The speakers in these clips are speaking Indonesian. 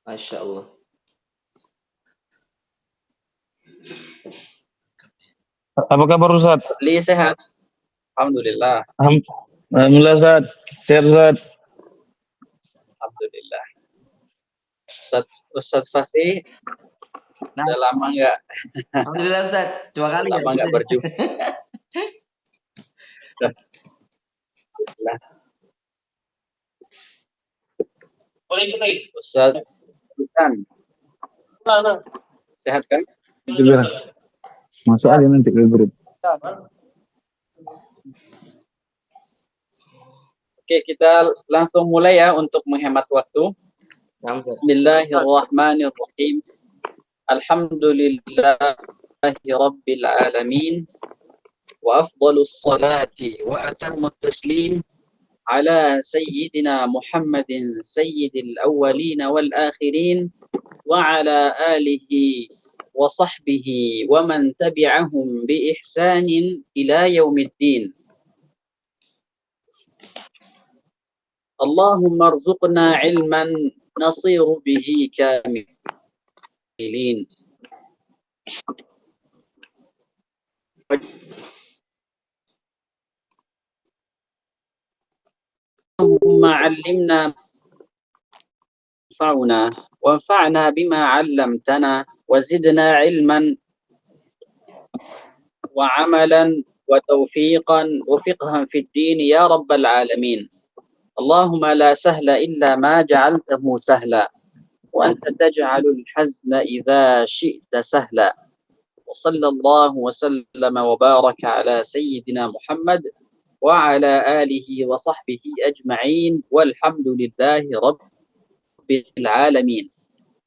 Masya Allah. Apa kabar Ustaz? Li sehat. Alhamdulillah. Alhamdulillah Ustaz. Sehat Ustaz. Alhamdulillah. Ustaz Fatih, udah lama nggak? Alhamdulillah Ustaz. 2 kali lama nggak berjumpa. Ustaz Ustaz. Sehat kan? Juga. Masuk aja nanti ke grup. Oke, kita langsung mulai ya untuk menghemat waktu. Bismillahirrahmanirrahim. Alhamdulillahi rabbil alamin. Wa afdalus salati wa atammut taslim ala sayyidina Muhammadin sayyidil awwalin wal akhirin wa ala alihi wa sahbihi wa man tabi'ahum bi ihsanin ila yaumiddin. Allahumma arzuqna ilman nasiru bihi kamilin. Allahumma 'allimna wanfa'na wanfa'na bima 'allamtana wa zidna ilman wa 'amalan wa tawfiqan wa fiqhan fid din ya rabbal alamin. Allahumma la sahla illa ma ja'altahu sahla wa anta taj'alul hazna idza syi'ta sahla. Wa sallallahu wa sallama wa baraka ala sayyidina Muhammad wa ala alihi wa sahbihi ajma'in walhamdulillahi rabbil alamin.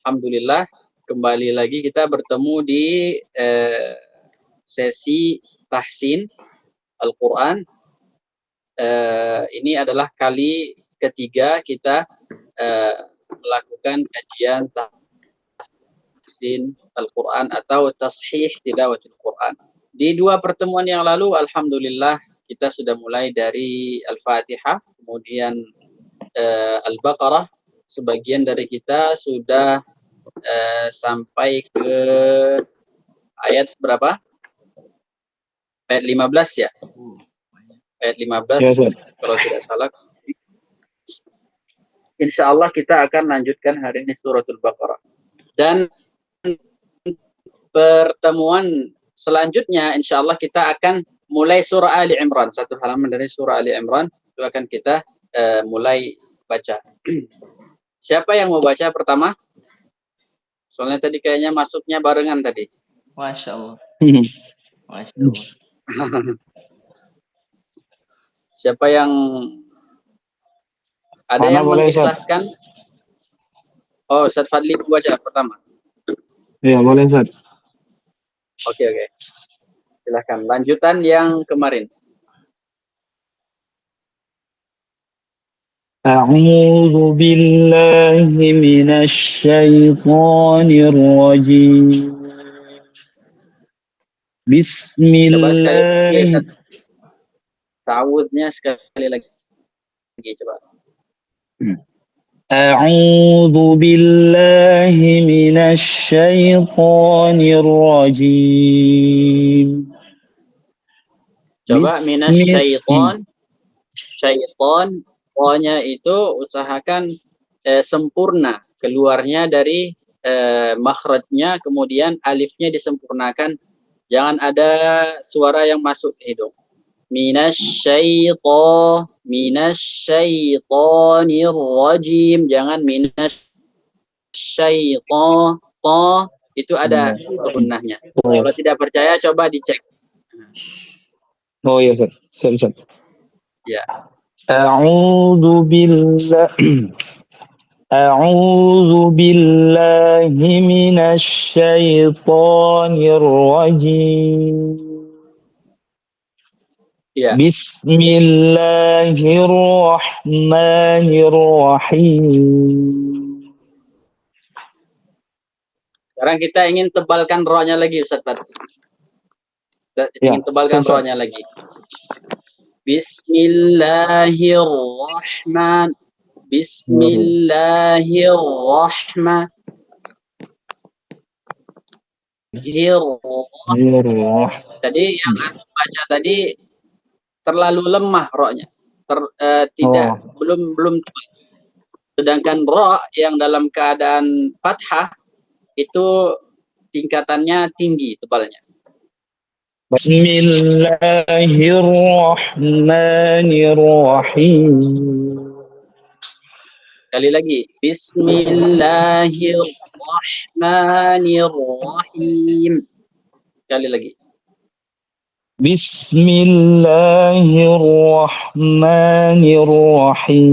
Alhamdulillah, kembali lagi kita bertemu di sesi tahsin Al-Quran. Ini adalah kali ketiga kita melakukan kajian tahsin Al-Quran atau tashih tilawatil Quran. Di 2 pertemuan yang lalu, alhamdulillah, kita sudah mulai dari Al-Fatihah, kemudian Al-Baqarah. Sebagian dari kita sudah sampai ke ayat berapa? Ayat 15 ya? Ayat 15 ya, kalau tidak salah. Insya Allah kita akan lanjutkan hari ini suratul Baqarah. Dan pertemuan selanjutnya insya Allah kita akan mulai surah Ali Imran. 1 halaman dari surah Ali Imran itu akan kita mulai baca. Siapa yang mau baca pertama? Soalnya tadi kayaknya masuknya barengan tadi. Masya Allah. Masya Allah. Siapa yang ada yang mengikhlaskan? Oh, Ustaz Fadli baca pertama. Iya, boleh Ustaz. Oke. Silakan. Lanjutan yang kemarin. A'udzu billahi minasy syaithanir rajim. Bismillah. Ta'awudnya sekali lagi coba. A'udzu billahi minasy syaithanir rajim. Coba minasyaiton. Syaiton, pokoknya itu usahakan sempurna keluarnya dari makhrajnya, kemudian alifnya disempurnakan. Jangan ada suara yang masuk ke hidung. Minasyaitonir rajim. Jangan minasyaiton. Itu ada gunnahnya. Kalau tidak percaya coba dicek. Oh iya Ustaz. Siap. Ya. A'udzu billahi minasy syaithanir rajim. Ya. Bismillahirrahmanirrahim. Sekarang kita ingin tebalkan rohnya lagi, Ustaz Fatih. Ingin tebalkan rohnya lagi. Bismillahirrahmanirrahim. Bismillahirrahmanirrahim. Tadi yang aku baca tadi terlalu lemah ro-nya. Tidak belum tepat. Sedangkan ro yang dalam keadaan fathah itu tingkatannya tinggi tebalnya. Bismillahirrahmanirrahim. Sekali lagi. Bismillahirrahmanirrahim. Sekali lagi. Bismillahirrahmanirrahim.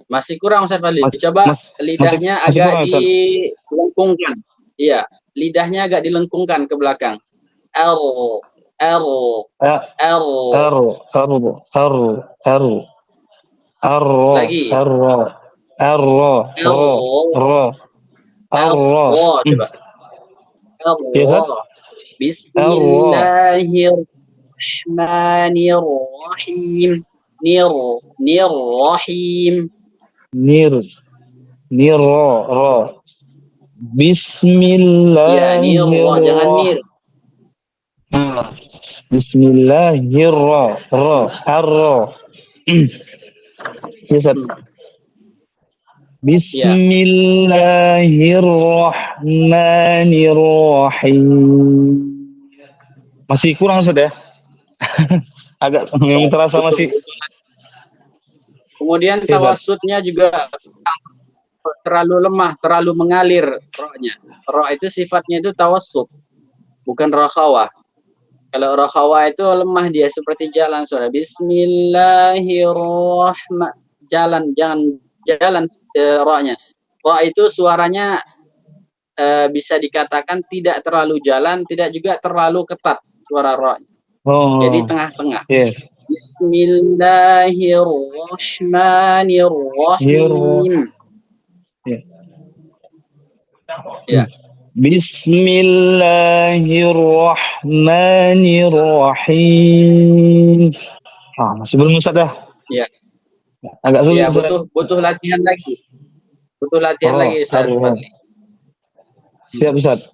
Masih kurang Ustaz Fadli. Coba lidahnya masih agak kurang, dilengkungkan. Iya, lidahnya agak dilengkungkan ke belakang. R. Lagi. Coba. Bismillahirrahmanirrahim. Rahim. Bismillahirrahmanirrahim. Bismillahirrahmanirrahim. Bismillahirrahmanirrahim. Masih kurang Ustaz ya? Agak memang terasa masih. Kemudian tawassutnya juga terlalu lemah, terlalu mengalir rohnya. Roh itu sifatnya itu tawassut, bukan rakhawah. Kalau rakhawah itu lemah dia seperti jalan suara. Bismillahirrahmanirrahim. Jangan jalan rohnya. Roh itu suaranya bisa dikatakan tidak terlalu jalan, tidak juga terlalu ketat suara rohnya. Jadi tengah-tengah. Bismillahirrahmanirrahim. Ya. Bismillahirrahmanirrahim. Masih belum Ustaz dah. Ya. Agak sulit. Ya, butuh latihan lagi. Butuh latihan lagi Ustaz. Siap Ustaz.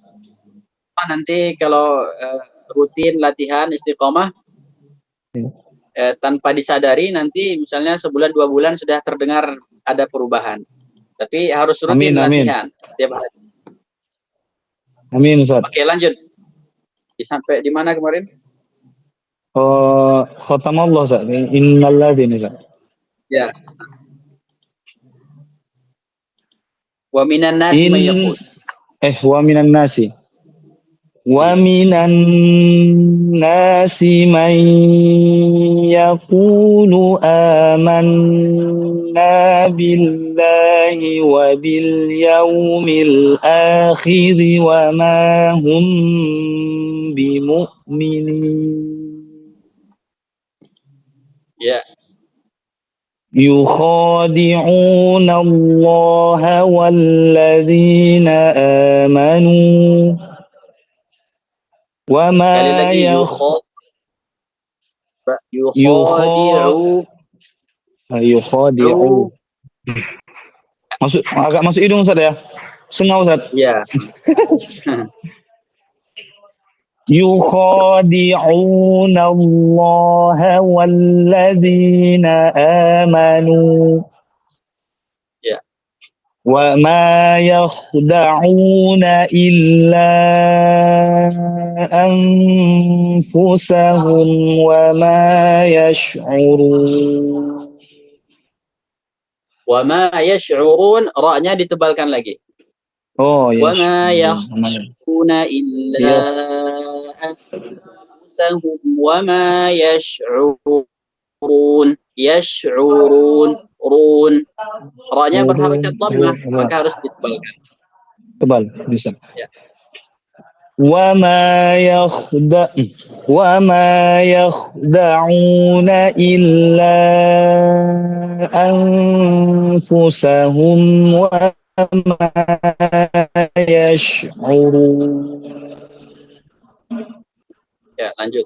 Nanti kalau rutin latihan istiqomah tanpa disadari nanti misalnya sebulan 2 bulan sudah terdengar ada perubahan. Tapi harus rutin latihan tiap hari. Amin Ustaz. Oke, lanjut. Sampai di mana kemarin? Khatamallah Ustaz. Innal ladzina Ustaz. Ya. Wa minan nasi may yaqul. Wa minan nasi. Wa minan nasi man yaqulu amanna billahi wa bil yaumil akhir wa ma hum bimu'minin. Ya. يخادعون الله والذين آمنوا وما يخادعوا. Agak masuk hidung Ustaz ya? Sengau Ustaz? Ya. يخادعون الله والذين آمنوا وما يخدعون إلا أنفسهم وما يشعرون. وما يشعرون ra-nya ditebalkan lagi. وما يخدعون إلا أنفسهم وما يشعرون run. Ra-nya berharakat dhammah, maka harus ditebalkan. Tebal, bisa. Ya. وما يخدعون إلا أنفسهم وما يشعرون. Ya, lanjut.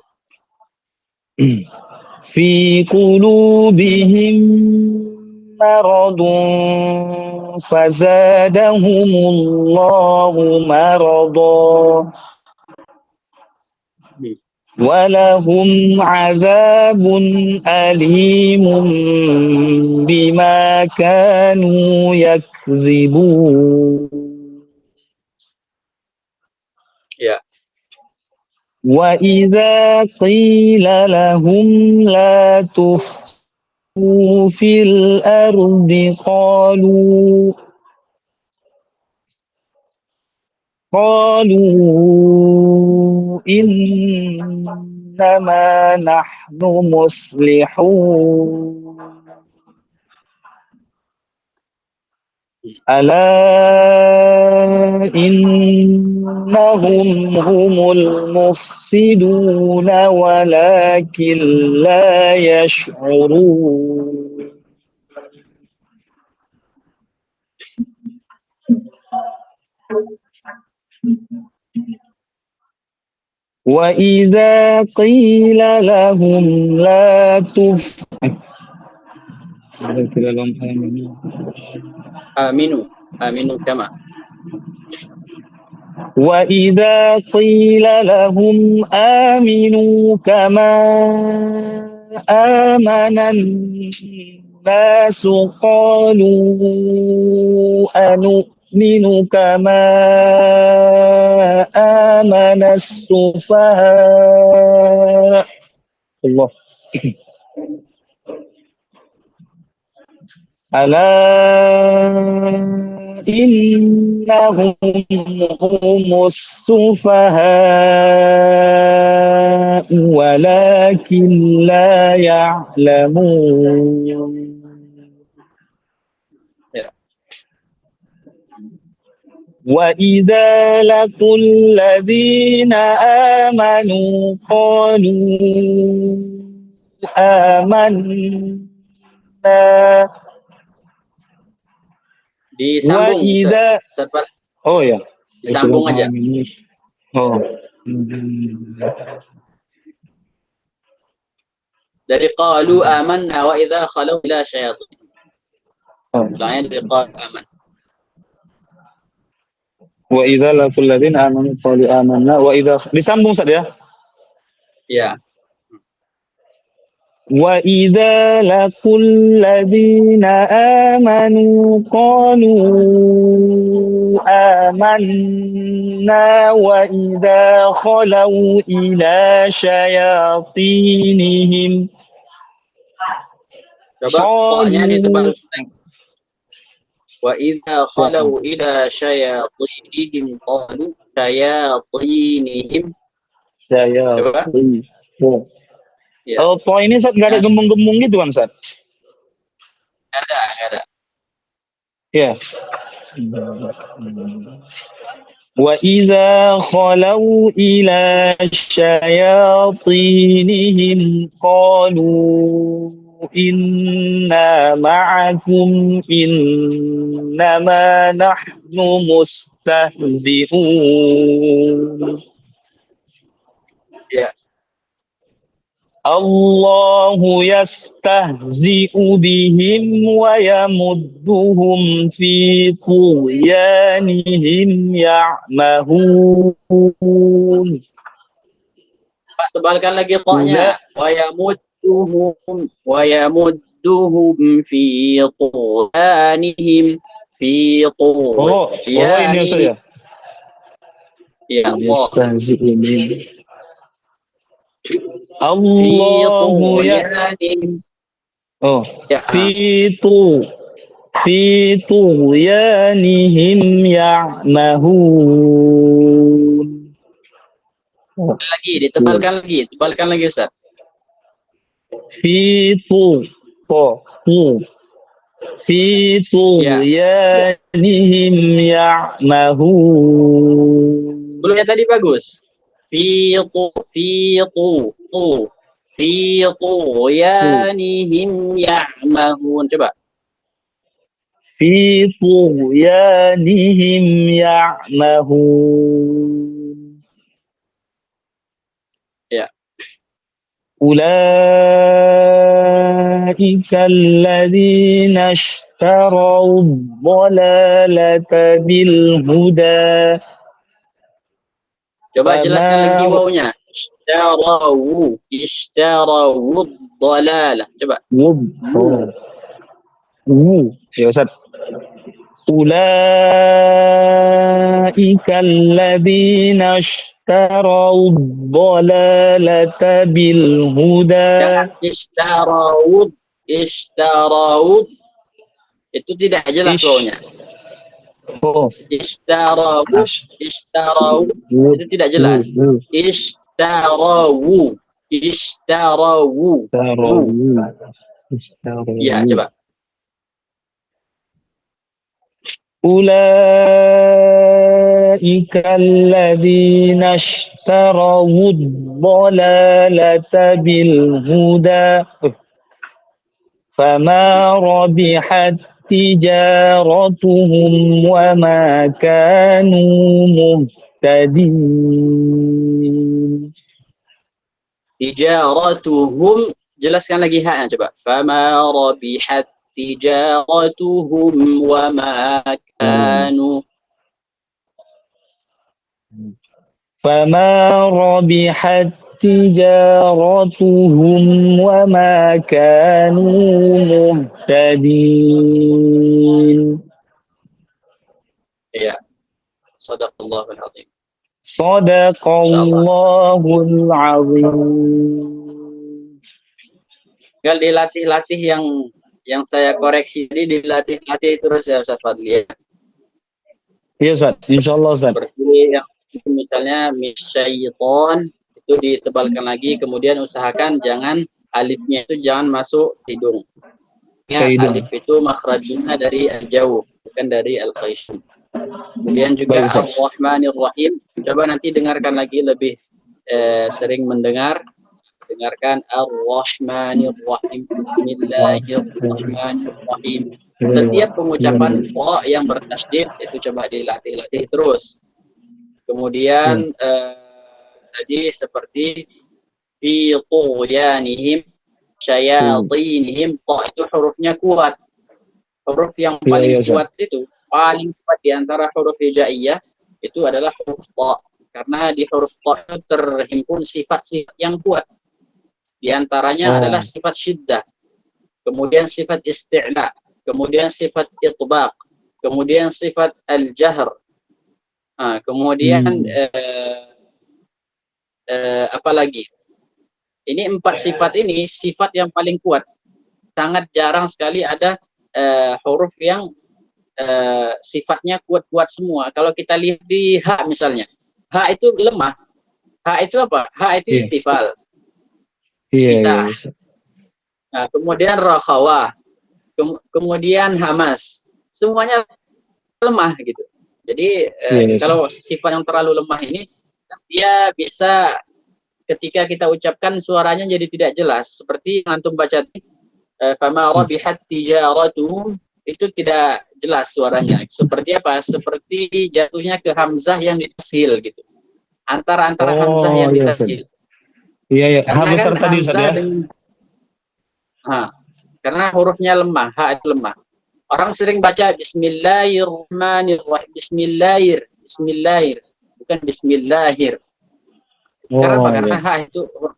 في قلوبهم مرض فزادهم الله مرضا ولهم عذاب أليم بما كانوا يكذبون Ya. وإذا قيل لهم لا تفسدوا في الأرض قالوا إنما نحن مصلحون ألا إنهم هم المفسدون ولكن لا يشعرون وإذا قيل لهم لا Aminu kama. وإذا قيل لهم آمنوا كما آمن الناس قالوا أنؤمن كما آمن السفهاء الله ألا إنهم هم السفهاء ولكن لا يعلمون وإذا لقوا الذين آمنوا قالوا آمنا Disambung. وإذا oh ya Disambung aja. oh dari qalu amanna wa idza khalu ila syayatin. Lain dari qalu aman. Wa idza laqul ladzina amanu qalu amanna wa idza disambung Ustaz ya. Ya. وَإِذَا لَقُوا الَّذِينَ آمَنُوا قَالُوا آمَنَّا وَإِذَا خَلَوْا إِلَى شَيَاطِينِهِمْ Coba ditebal. Wa idza khalau ila syayatinihim qalu syayatinihim. Ya. Oh, po ini Ustaz nggak ada gembung-gembung gitu kan Ustaz? Nggak ada. Ya. Wa idza khalau ila syayatinihim qalu inna ma'akum innama nahnu mustahzi'un. Ya. الله يستهزئ بهم ويمدهم في طغيانهم يعمهون. Pak, tebalkan lagi ta-nya. Wa yamudduhum fi tughyanihim fi tughyanihim. Ini Ustaz ya. Ya, Allah ya fi tughyanihim ya'mahun. Tebalkan lagi Ustaz. Fi tughyanihim ya'mahun. Sebelumnya tadi bagus. Fi tughyanihim ya'mahun. Coba. Fi tughyanihim ya'mahun. Ya. Ulaika alladhina ishtarau ad-dhalalata bil huda. Coba jelaskan lagi Fama wawunya. Ishtarau dhalalah. Coba. Ya Ustaz. Ulaika alladhina ishtarau ad-dhalalata bil huda. Ishtarau itu tidak jelas wawunya. Ishtarau itu tidak jelas. Ishtarau. Ya, coba. Ulaika alladhina ishtarau ad-dhalalata bil huda. Fama rabihat tijaratuhum wa ma kanu muhtadin. Tijaratuhum, jelaskan lagi haknya coba. Fama rabihat tijaratuhum wa ma kanu. Fama rabihat tijaratuhum wa ma kanu muhtadin. Ya. Shadaqallahul azim. Shadaqallahul azim. Tinggal dilatih-latih yang saya koreksi tadi, dilatih-latih terus ya Ustaz Fadli ya. Iya Ustaz, insyaallah Ustaz. Seperti yang misalnya misyaiton itu ditebalkan lagi, kemudian usahakan jangan alifnya itu jangan masuk hidung. Ya, alif itu makhrajnya dari al-jawf, bukan dari al-qaisum. Kemudian juga Ar-Rahmanir Rahim. Coba nanti dengarkan lagi lebih sering dengarkan Ar-Rahmanir Rahim. Bismillahirrahmanirrahim. Setiap pengucapan ra yang bertasydid itu coba dilatih-latih terus. Kemudian tadi seperti fi tughyanihim syayatinihim, ta itu hurufnya kuat. Huruf yang paling kuat itu, paling kuat di antara huruf hijaiyah itu adalah huruf ta. Karena di huruf ta itu terhimpun sifat-sifat yang kuat. Di antaranya adalah sifat syiddah, kemudian sifat isti'la, kemudian sifat itbaq, kemudian sifat al-jahr. Kemudian apa lagi? Ini 4 sifat ini sifat yang paling kuat. Sangat jarang sekali ada huruf yang sifatnya kuat-kuat semua. Kalau kita lihat di ha misalnya, ha itu lemah. Ha itu apa? Ha itu istifal. Iya. Nah, kemudian rakhawah, kemudian hamas, semuanya lemah gitu. Jadi kalau sifat yang terlalu lemah ini, dia bisa ketika kita ucapkan suaranya jadi tidak jelas. Seperti yang antum baca tadi, fama rabihat tijaratuhum, itu tidak jelas suaranya. Seperti apa? Seperti jatuhnya ke hamzah yang ditashil gitu. Antara hamzah yang ditashil. Iya. Ha besar kan tadi Ustaz ya. Karena hurufnya lemah, ha itu lemah. Orang sering baca bismillahirrahmanirrahim, bismillahir, bukan bismillahir. Kenapa? Karena ha itu huruf.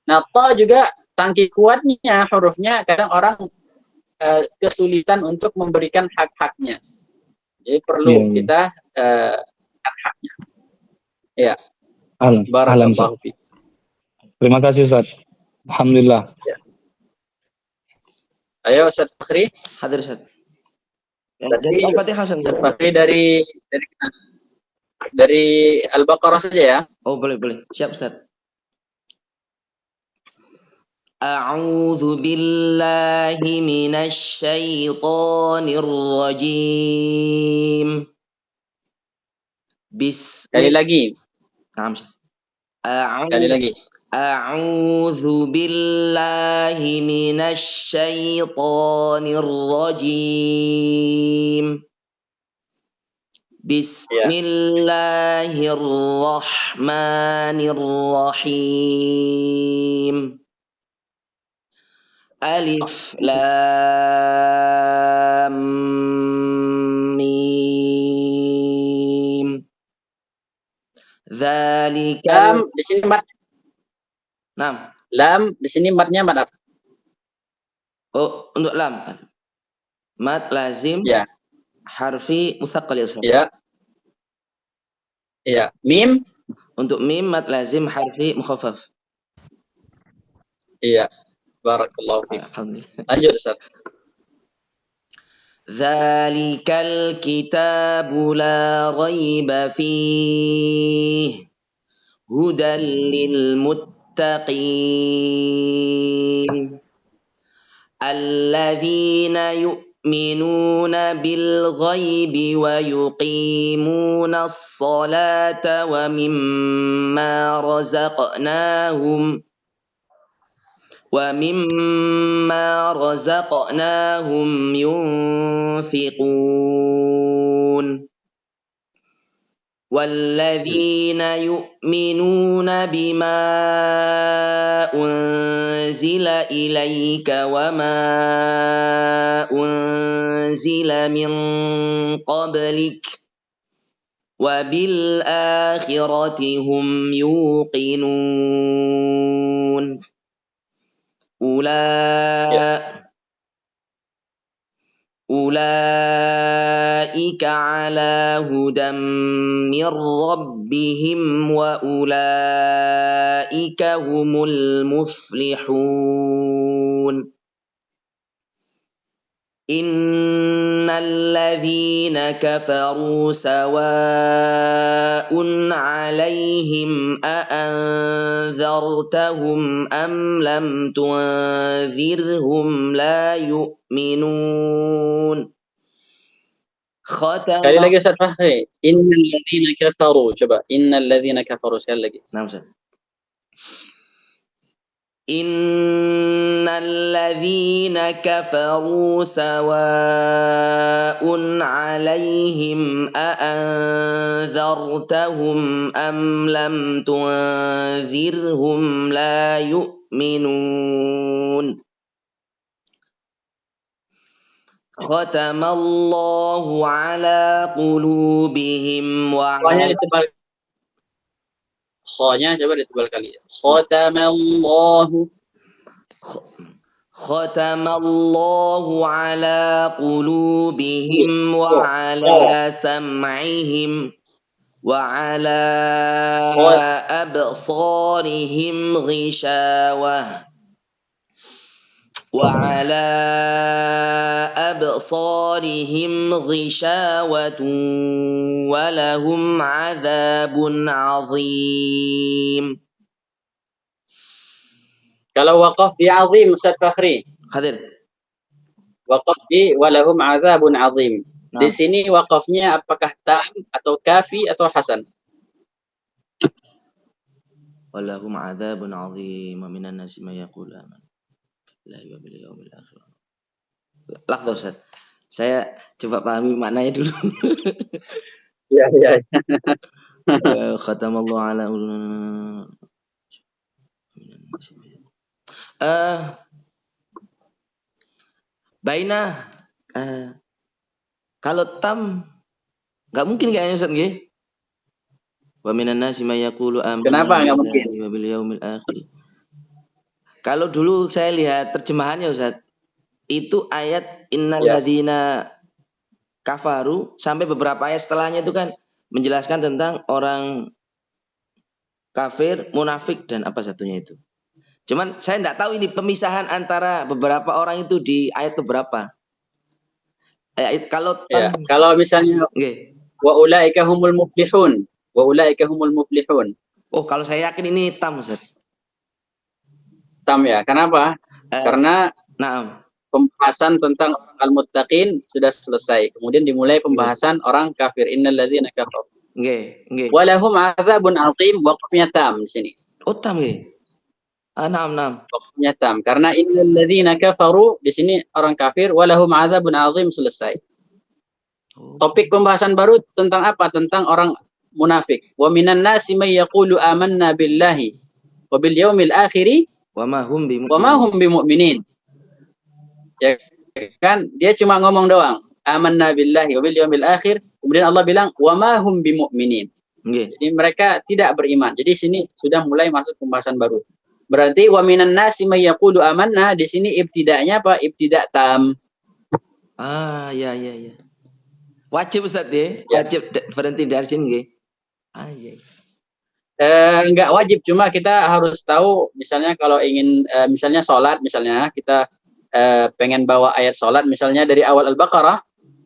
Nah, ta juga saking kuatnya hurufnya, kadang orang kesulitan untuk memberikan hak-haknya. Jadi perlu kita haknya. Ya. Barakallahu fiik. Terima kasih Ustaz. Alhamdulillah. Ya. Ayo Ustaz Fakhri. Hadir Ustaz. Jadi Ustaz Fakhri dari Al-Baqarah saja ya. Oh, boleh. Siap Ustaz. A'udzu billahi minasy syaithanir rajim. Sekali lagi. Sekali lagi. A'udzu billahi minasy syaithanir rajim. Bismillahirrahmanirrahim. Alif lam mim. Dzalika Lam di sini mat. Nam. Lam di sini matnya mat apa? Oh, untuk lam. Mat lazim. Ya. Harfi mutsaqqal ya Ustaz. Ya. Ya. Mim. Untuk mim mat lazim harfi mukhaffaf. Iya. Barakallahu fiik. Alhamdulillah. Lanjut Ustaz. Dzalikal kitabu la raiba fihi hudal lil muttaqin alladzina yu'minuna bil ghaibi wa yuqimuna as-salata wa mimma razaqnahum yunfiqun walladzina yu'minuna bima unzila ilaika wa ma unzila min qablik wa bil akhirati hum yuqinun. Ulaika ala hudam mir rabbihim wa ulaika humul muflihun. Innal ladzina kafaru sawa'un 'alaihim a anzartahum am lam tunzirhum la yu'minun. Sekali lagi Ustaz Fahri. Innal ladzina kafaru. Coba. Innal ladzina kafaru sekali lagi. Nah, Ustaz. Innal ladzina kafaru sawa'un 'alaihim a anzartahum am lam tunzirhum la yu'minun. Khatamallahu 'ala qulubihim wa 'ala Kha-nya coba ditebal kali ya. Khatamallahu ala qulubihim wa ala sam'ihim wa ala absarihim ghishawah wa lahum 'adzabun 'adzim. Kalau waqaf di azim Ustaz Fakhri. Hadir. Waqaf di walahum 'adzabun 'adzim. Nah. Di sini waqafnya apakah tam atau kafi atau hasan? Walahum 'adzabun 'adzim wa minan nasi may yaqulu aman. La ilaha bil yaumil akhir. Lakhta Ustaz. Saya coba pahami maknanya dulu. Iya, iya. Khatamallahu ala baina kalau tam nggak mungkin kayaknya Ustaz nggih. Wa minan nasi may yaqulu amanna. Kenapa nggak mungkin? Wa bil yaumil akhir. Kalau dulu saya lihat terjemahannya Ustaz, itu ayat innal ladzina kafaru sampai beberapa ayat setelahnya itu kan menjelaskan tentang orang kafir, munafik dan apa satunya itu. Cuman saya enggak tahu ini pemisahan antara beberapa orang itu di ayat keberapa. Kalau misalnya wa ulaika humul muflihun, wa ulaika humul muflihun. Oh, kalau saya yakin ini tam Ustaz. Tam ya. Kenapa? Karena pembahasan tentang orang al-muttaqin sudah selesai. Kemudian dimulai pembahasan orang kafir. Innal ladzina kafaru. Nggih. Walahum 'adzabun 'adzim, waqfnya tam di sini. Oh, tam nggih. Naam. Waqfnya tam. Karena innal ladzina kafaru di sini orang kafir, walahum 'adzabun 'adzim selesai. Topik pembahasan baru tentang apa? Tentang orang munafik. Wa minan nasi may yaqulu amanna billahi wa bil yaumil akhiri Wa ma hum wa ma hum bimu'minin. Ya kan? Dia cuma ngomong doang. Amanna billahi wa bil yaumil akhir. Kemudian Allah bilang wa ma hum bimu'minin. Jadi mereka tidak beriman. Jadi sini sudah mulai masuk pembahasan baru. Berarti wa minan nasi may yaqulu amanna, di sini ibtida'nya apa? Ibtida' tam. Ya. Wajib Ustaz ya? Wajib berhenti dari sini nggih. Iya. Enggak wajib, cuma kita harus tahu misalnya kalau ingin misalnya sholat, misalnya kita pengen bawa ayat sholat misalnya dari awal Al-Baqarah.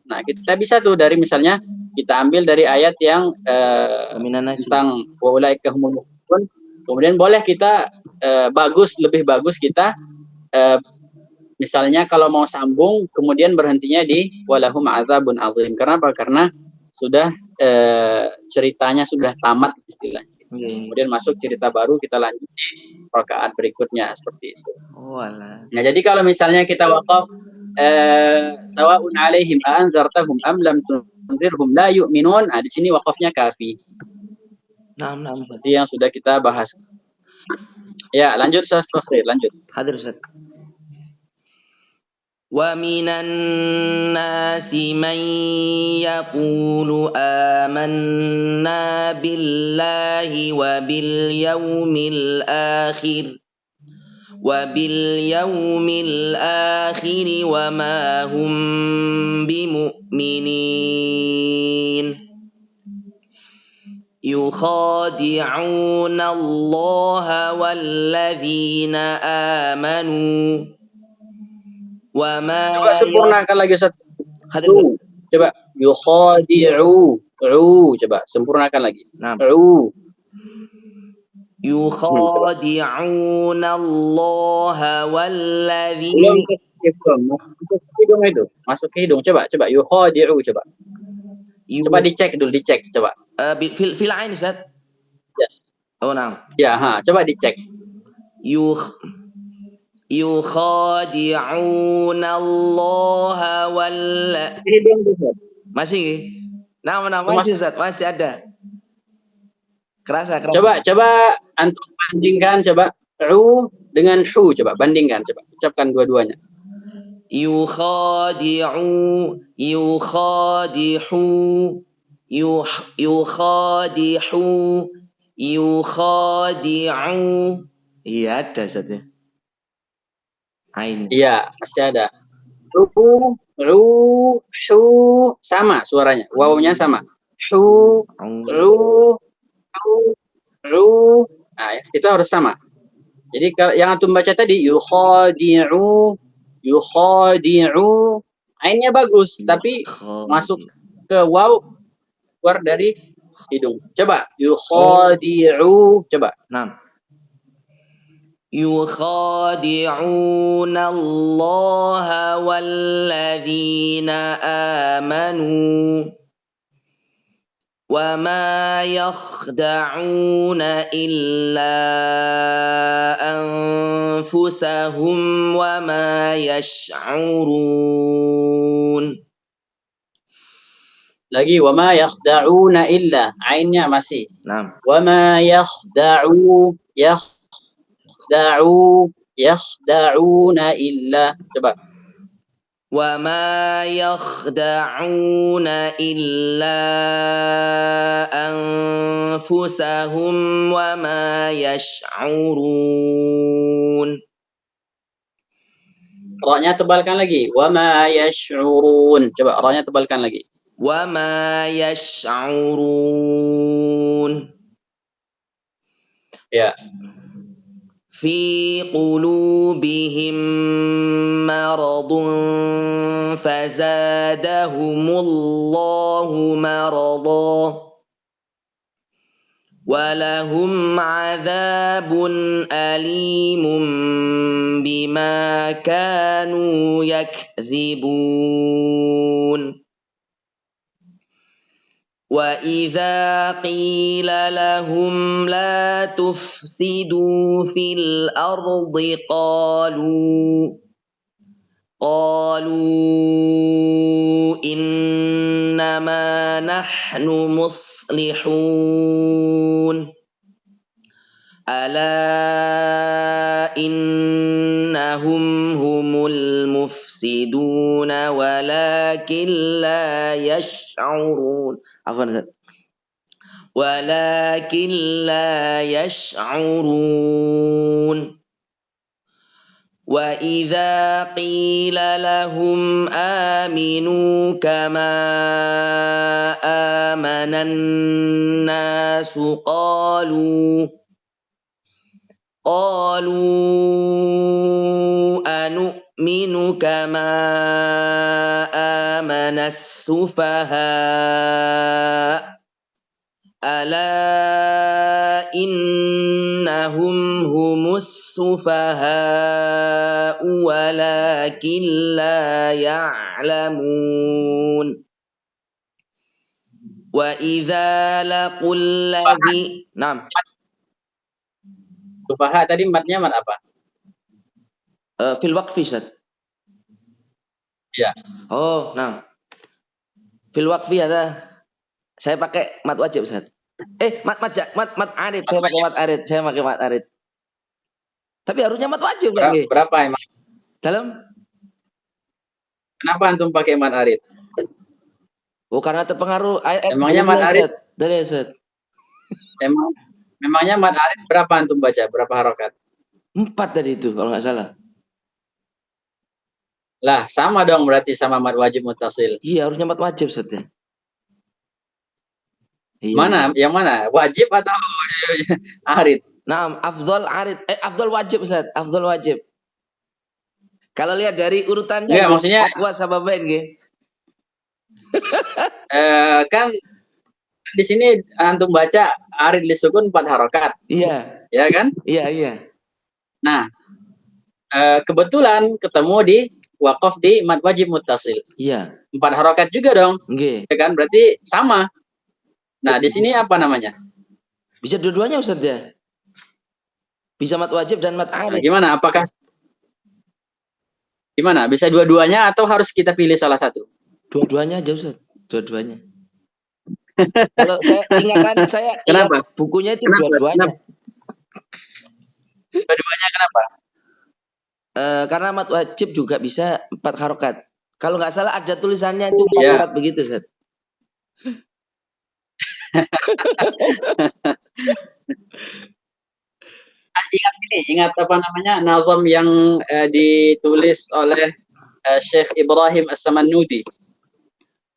Nah, kita bisa tuh dari misalnya kita ambil dari ayat yang tentang wa ulaika humul muhtadun. Kemudian boleh kita lebih bagus kita misalnya kalau mau sambung kemudian berhentinya di walahum azabun azim. Kenapa? Karena sudah ceritanya sudah tamat istilahnya. Kemudian masuk cerita baru, kita lanjut di rakaat berikutnya seperti itu. Nah, jadi kalau misalnya kita waqaf sawa'un 'alaihim a anzartahum am lam tunzirhum la yu'minun. Nah, di sini waqafnya kafi. Seperti yang sudah kita bahas. Ya, lanjut Ustaz Fakhri, lanjut. Hadir Ustaz. Wa minan nasi man yaqulu amanna billahi wa bil yaumil akhir wa ma hum bimu'minin yukhadi'una Allah walladzina amanu. Coba sempurnakan lagi Ustaz. Coba yukhadi'u. Coba sempurnakan lagi. Yukhadi'una Allah walladzina. Hidung itu. Masuk ke hidung. Coba yukhadi'u coba. Coba dicek dulu, coba. Fil ain Ustaz. Ya. Ya, coba dicek. Yukhadi'una Allah masih Ustaz, masih ada. Kerasa. Coba antum bandingkan coba dengan hu, coba bandingkan, coba ucapkan dua-duanya. Yukhadi'u. Iya ada Ustaz ya. Iya, masih ada. Sama suaranya, wawunya sama. Nah, itu harus sama. Jadi yang antum baca tadi yukhadi'u, ainnya bagus, tapi masuk ke waw keluar dari hidung. Coba yukhadi'u, coba. Yukhadi'una Allah walladzina amanu wa ma yakhda'una illa anfusahum wa ma yash'urun. Lagi wa ma yakhda'una illa, ainnya masih. Wa ma yakhda'una illa. Coba. Wa ma yakhda'una illa anfusahum wa ma yash'urun. Ra-nya tebalkan lagi. Wa ma yash'urun. Coba ra-nya tebalkan lagi. Wa ma yash'urun. Ya. Fi qulubihim maradun fazadahumullahu marada walahum azabun alimun bima kanu yakdzibun. وَإِذَا قِيلَ لَهُمْ لَا تُفْسِدُوا فِي الْأَرْضِ قَالُوا إِنَّمَا nahnu muslihun. Ala innahum humul mufsiduna walakin la yash'urun. Afwan Ustaz. Walakin la yash'urun. Wa idza qila lahum aminu kama amanan nasu qalu anu'minu kama amanas sufaha ala innahum humus sufaha walakin la ya'lamun. Wa idza laqul ladzi Naam. Sufaha tadi matnya mat apa? Fil waqfi Ustaz. Ya. Oh, nah. Fil waqfi ada. Saya pakai mat wajib Ustaz. Mat arid. Saya pakai mat arid. Tapi harusnya mat wajib kan? Berapa emang? Dalam? Kenapa antum pakai mat arid? Oh, karena terpengaruh ayat. Emangnya mat arid? Dari Ustaz. Memangnya mat arid berapa antum baca? Berapa harokat? 4 tadi itu kalau nggak salah. Lah, sama dong berarti sama mat wajib muttasil. Iya, harusnya mat wajib Ustaz ya. Iya. Mana? Yang mana? Wajib atau arid? Nah, afdhal arid. Afdhal wajib Ustaz. Afdhal wajib. Kalau lihat dari urutannya. Enggak, maksudnya aqwa sababain nggih. Kan di sini antum baca arid lisukun 4 harokat. Iya. Ya kan? Iya. Nah, kebetulan ketemu di waqaf di mat wajib muttasil. Iya. 4 harokat juga dong. Nggih. Ya kan? Berarti sama. Nah, di sini apa namanya? Bisa dua-duanya Ustaz ya? Bisa mat wajib dan mat arid. Nah, gimana? Bisa dua-duanya atau harus kita pilih salah satu? Dua-duanya aja Ustaz. Dua-duanya. Kalau saya ingatkan Kenapa? Bukunya itu dua-duanya. Dua-duanya kenapa? Karena mat wajib juga bisa 4 harokat. Kalau nggak salah ada tulisannya itu 4 harokat begitu Ustaz. Ingat apa namanya nazam yang ditulis oleh Syekh Ibrahim As-Samannudi.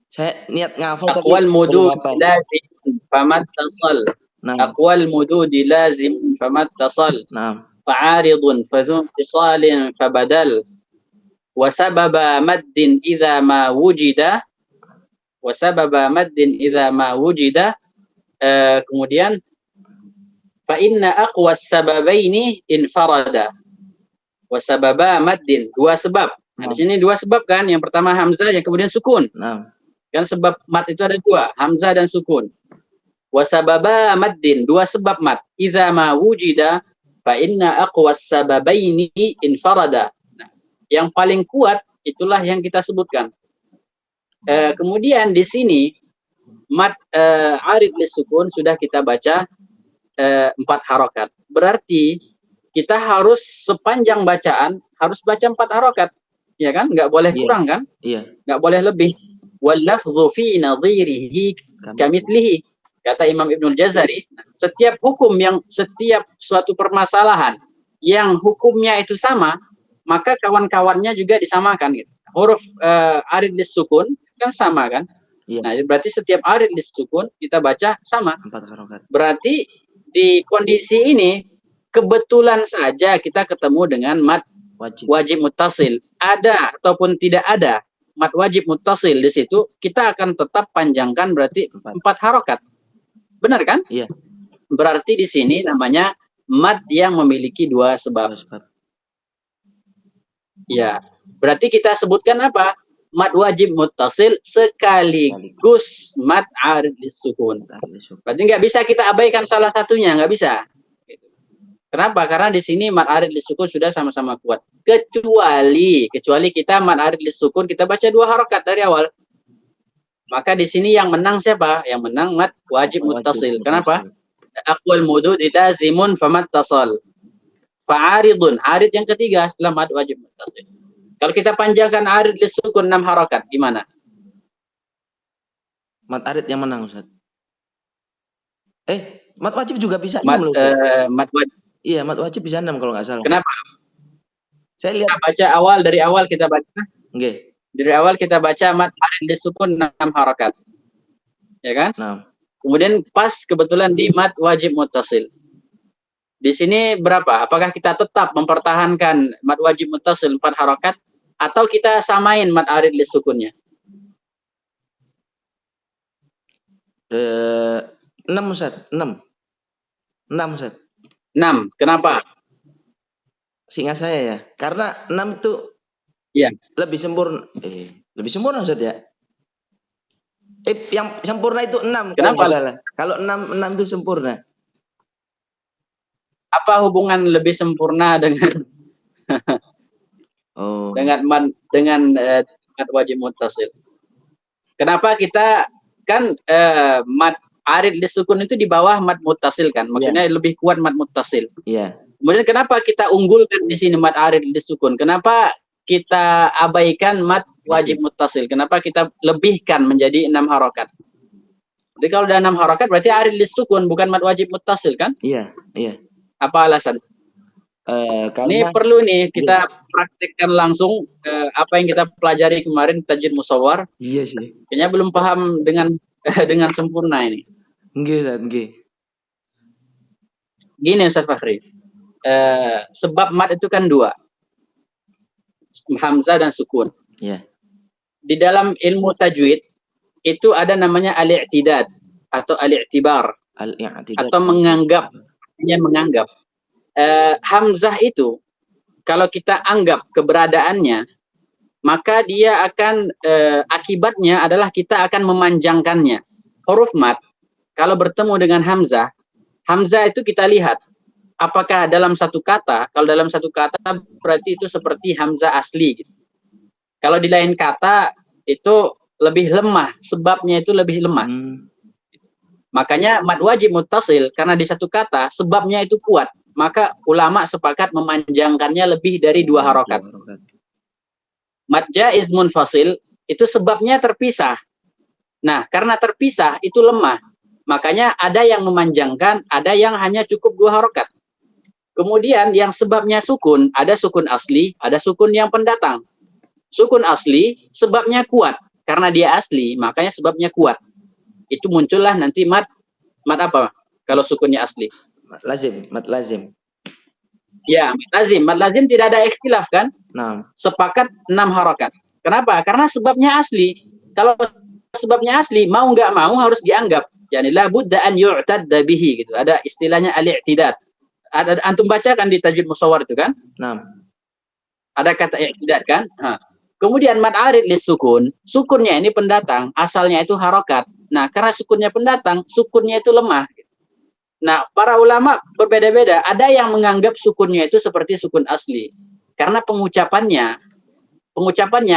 Saya niat ngafal Aqwal mudud lazim famat tasal. Aqwal mudud lazim famat tasal. Fa'aridun fazun tisalin fabadal. Wa sababa maddin idza ma wujida. Kemudian fa inna aqwas sababaini infarada wa sababa maddin, 2 sebab. Nah, di sini 2 sebab kan, yang pertama hamzah, yang kemudian sukun. Kan sebab mat itu ada 2, hamzah dan sukun. Wa sababa maddin, 2 sebab mat. Idza ma wujida fa inna aqwas sababaini infarada. Nah, yang paling kuat itulah yang kita sebutkan. Kemudian di sini mat arid lisukun sudah kita baca 4 harokat. Berarti kita harus sepanjang bacaan harus baca 4 harokat, ya kan? Nggak boleh kurang kan? Iya. Nggak boleh lebih. Wallafdhu fi nadhirihi kamitslihi, kata Imam Ibnul Jazari. Setiap suatu permasalahan yang hukumnya itu sama, maka kawan-kawannya juga disamakan. Gitu. Huruf arid lisukun kan sama kan? Iya. Nah, berarti setiap arid lisukun kita baca sama. 4 harokat. Berarti di kondisi ini kebetulan saja kita ketemu dengan mat wajib muttasil. Ada ataupun tidak ada mat wajib muttasil di situ, kita akan tetap panjangkan berarti 4 harokat. Benar kan? Iya. Berarti di sini namanya mat yang memiliki 2 sebab. Ya. Berarti kita sebutkan apa? Mat wajib muttasil sekaligus mat arid lisukun. Berarti nggak bisa kita abaikan salah satunya, nggak bisa. Kenapa? Karena di sini mat arid lisukun sudah sama-sama kuat. Kecuali kita mat arid lisukun kita baca 2 harokat dari awal. Maka di sini yang menang siapa? Yang menang mad wajib muttasil. Kenapa? Aqwal mudud lazimun famattasal. Fa'aridun. Arid yang ketiga setelah mad wajib muttasil. Kalau kita panjangkan arid lisukun 6 harakat, gimana? Mad arid yang menang, Ustaz. Mad wajib juga bisa 6 Mad, loh, Ustaz. mad wajib. Iya, mad wajib bisa 6 kalau nggak salah. Kenapa? Saya lihat. Kita baca dari awal kita baca. Nggih. Dari awal kita baca mad arid lisukun 6 harakat. Ya kan? Nah. Kemudian pas kebetulan di mad wajib muttasil. Di sini berapa? Apakah kita tetap mempertahankan mad wajib muttasil 4 harakat atau kita samain mad arid lisukunnya? 6 Ustaz, 6. 6 Ustaz. 6. Kenapa? Seingat saya ya. Karena 6 itu lebih sempurna. Lebih sempurna Ustaz ya. Yang sempurna itu 6. Kenapa? Kalau 6 itu sempurna. Apa hubungan lebih sempurna dengan dengan mad wajib muttasil? Kenapa kita kan mad arid lisukun itu di bawah mad muttasil kan? Maksudnya lebih kuat mad muttasil. Iya. Kemudian kenapa kita unggulkan di sini mad arid lisukun? Kenapa kita abaikan mad wajib muttasil? Kenapa kita lebihkan menjadi 6 harakat? Jadi kalau udah 6 harakat berarti arid lisukun bukan mad wajib muttasil kan? Iya, iya. Apa alasan? Ini perlu nih kita praktekkan langsung apa yang kita pelajari kemarin tajwid musawwar. Iya sih. Kayaknya belum paham dengan sempurna ini. Nggih, Ustaz, nggih. Gini Ustaz Fakhri. Sebab mad itu kan 2. Hamzah dan sukun. Iya. Di dalam ilmu tajwid itu ada namanya al-i'tidad atau al-i'tibar. Al-i'tidad. Atau menganggap. Hamzah itu kalau kita anggap keberadaannya, maka dia akan akibatnya adalah kita akan memanjangkannya. Huruf mad kalau bertemu dengan hamzah, hamzah itu kita lihat apakah dalam satu kata. Kalau dalam satu kata berarti itu seperti hamzah asli gitu. Kalau di lain kata itu lebih lemah, sebabnya itu lebih lemah. Makanya mad wajib muttasil karena di satu kata sebabnya itu kuat. Maka ulama sepakat memanjangkannya lebih dari 2 harokat. Mad jaiz munfasil itu sebabnya terpisah. Nah, karena terpisah itu lemah. Makanya ada yang memanjangkan, ada yang hanya cukup 2 harokat. Kemudian yang sebabnya sukun, ada sukun asli, ada sukun yang pendatang. Sukun asli sebabnya kuat. Karena dia asli, makanya sebabnya kuat. Itu muncullah nanti mad apa? Kalau sukunnya asli. Mad lazim. Ya, mad lazim tidak ada ikhtilaf kan? Nah. Sepakat 6 harakat. Kenapa? Karena sebabnya asli. Kalau sebabnya asli, mau nggak mau harus dianggap. Yani la budda an yu'tadda bihi gitu. Ada istilahnya al-i'tidad. Ada antum baca kan di tajwid musawwar itu kan? Nah. Ada kata i'tidad kan? Nah. Kemudian mad arid lisukun, sukunnya ini pendatang, asalnya itu harakat. Nah, karena sukunnya pendatang, sukunnya itu lemah. Nah, para ulama berbeda-beda. Ada yang menganggap sukunnya itu seperti sukun asli. Karena pengucapannya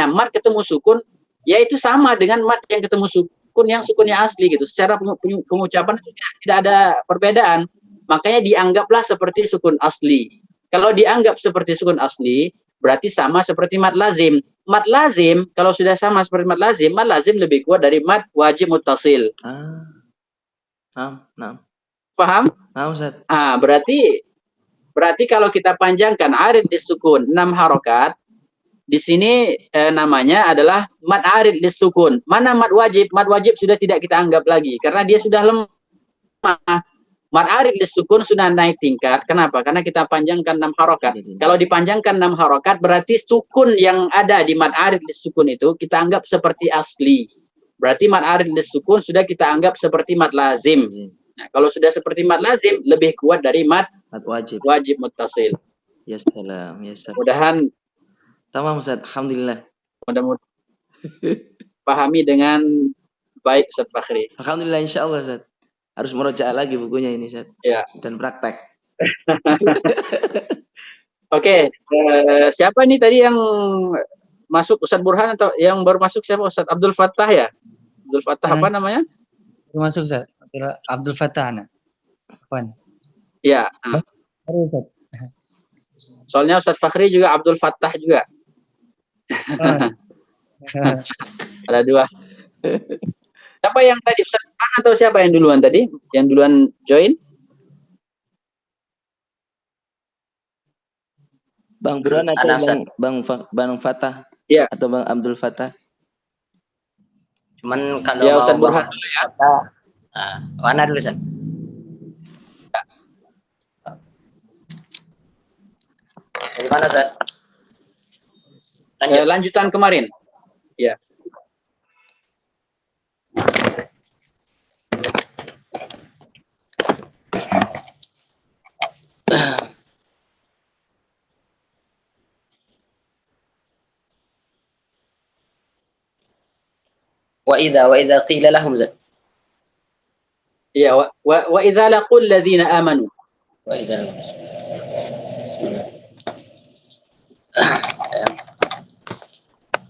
mad ketemu sukun, yaitu sama dengan mad yang ketemu sukun yang sukunnya asli gitu. Secara pengucapan tidak ada perbedaan. Makanya dianggaplah seperti sukun asli. Kalau dianggap seperti sukun asli, berarti sama seperti mad lazim. Mad lazim, kalau sudah sama seperti mad lazim lebih kuat dari mad wajib muttasil. Nah. Paham? Nah, Ustaz. Berarti kalau kita panjangkan arid disukun 6 harokat, di sini namanya adalah mad arid disukun. Mana mad wajib? Mad wajib sudah tidak kita anggap lagi karena dia sudah lemah. Mad arid disukun sudah naik tingkat. Kenapa? Karena kita panjangkan 6 harokat. Kalau dipanjangkan 6 harokat berarti sukun yang ada di mad arid disukun itu kita anggap seperti asli. Berarti mad arid disukun sudah kita anggap seperti mad lazim. Nah, kalau sudah seperti mad lazim lebih kuat dari mad wajib muttasil. Ya salam, ya salam. Mudahan tamam Ustaz, alhamdulillah. Mudah-mudahan pahami dengan baik Ustaz Fakhri. Alhamdulillah insyaallah Ustaz. Harus merojaah lagi bukunya ini Ustaz. Ya. Dan praktek. Oke, siapa ini tadi yang masuk Ustaz Burhan atau yang baru masuk siapa Ustaz Abdul Fattah ya? Abdul Fattah apa namanya? Masuk Ustaz. Abdul Fattah ana. Apaan? Ya. Baru Ustaz. Soalnya Ustaz Fakhri juga Abdul Fattah juga. Ada dua. Siapa yang tadi? Ustaz An atau siapa yang duluan tadi? Yang duluan join? Bang Burhan atau Bang Fatah? Iya. Atau Bang Abdul Fatah? Cuman kalau Ya, mau Ustaz Burhan Bang dulu ya. Fatah, mana dulu Ustaz? Dari mana Ustaz? Lanjut. Lanjutan kemarin. Ya. وإذا قيل لهم زد. Iya, wa idza laqul ladzina amanu. وإذا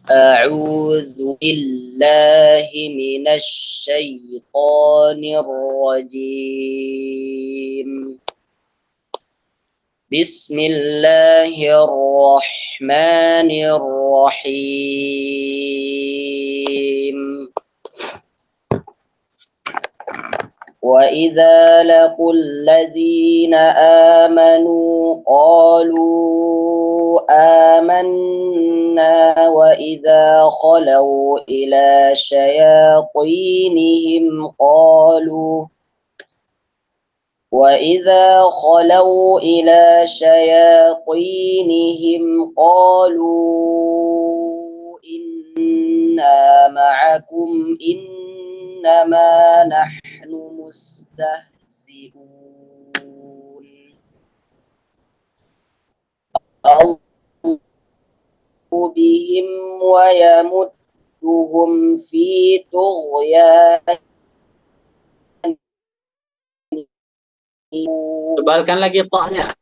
أعوذ بالله من الشيطان الرجيم. بسم الله الرحمن الرحيم. وإذا لقوا الذين آمنوا قالوا آمنا وإذا خلوا إلى شياطينهم قالوا إنا معكم إنما نحن مستهزئون. الله بهم ويمدهم في طغيانهم. Tebalkan lagi ta'nya.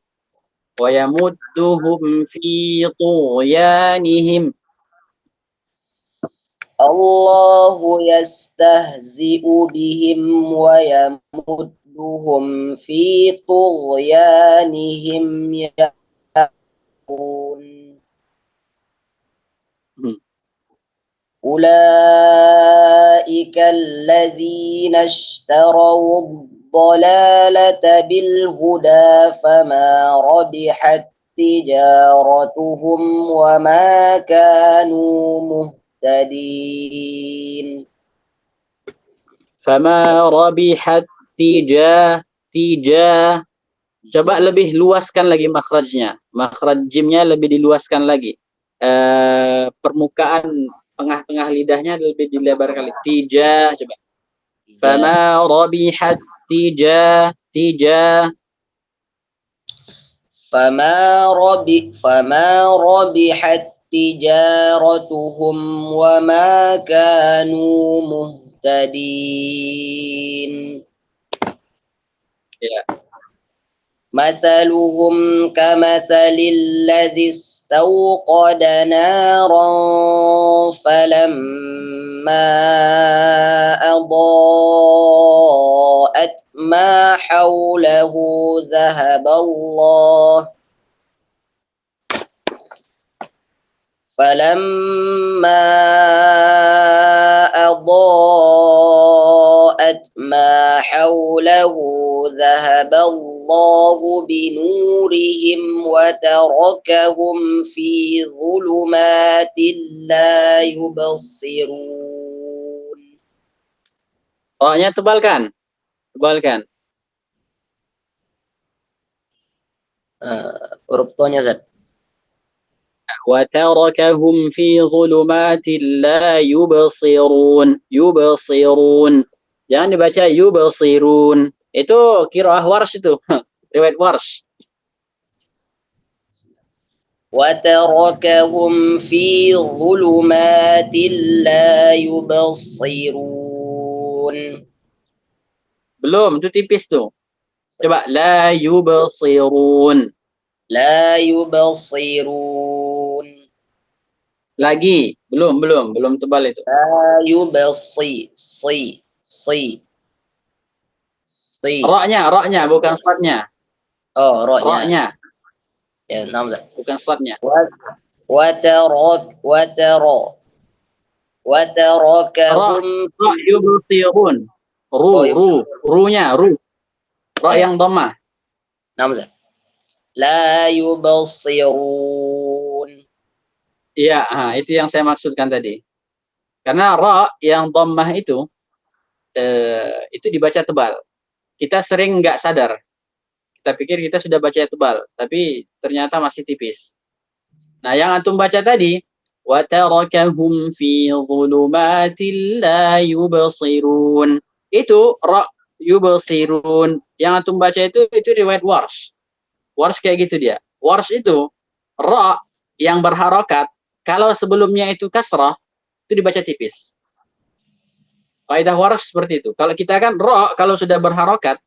Wa yamudduhum fi tughyanihim. الله يستهزئ بهم ويمدهم في طغيانهم يعمهون. أولئك الذين اشتروا الضلالة بالهدى فما ربحت تجارتهم وما كانوا مهتدين. Fama rabihat tijah. Coba lebih luaskan lagi makhrajnya. Makhraj jimnya lebih diluaskan lagi. Permukaan tengah-tengah lidahnya lebih dilebarkan lagi. Tijah, coba. Fama rabihat tijah. فما ربحت تجارتهم وما كانوا مهتدين. مثلهم كمثل الذي استوقد نارا فلما أضاءت ما حوله ذهب الله بنورهم وتركهم في ظلمات لا يبصرون. Soalnya tebalkan. Huruf tonya Zat. وتركهم في ظلمات لا يبصرون. Jangan dibaca yubsirun. Itu qiraah Warsh itu. Riwayat Warsh. وتركهم في ظلمات لا يبصرون. Belum, itu tipis tuh. Coba la yubsirun. لا يبصرون. Lagi, Belum tebal itu. La yubsi. Si. Roknya bukan shadnya. Oh, roknya. Roknya Ya, naam Ustaz. bukan shadnya. Watarakahum Ra yubsirun. Runya. Ra Ya. yang dhammah. naam Ustaz. La yubsirun. Iya, itu yang saya maksudkan tadi. Karena ra yang dhammah itu dibaca tebal. Kita sering nggak sadar. Kita pikir kita sudah baca tebal, tapi ternyata masih tipis. Nah, yang antum baca tadi, wa tarakahum fi dhulumatil la yubsirun. Itu ra yubsirun. Yang antum baca itu riwayat Warsh. Warsh kayak gitu dia. Warsh itu ra yang berharokat, kalau sebelumnya itu kasrah, itu dibaca tipis. Kaidah Warsh seperti itu. Kalau kita kan ra kalau sudah berharokat,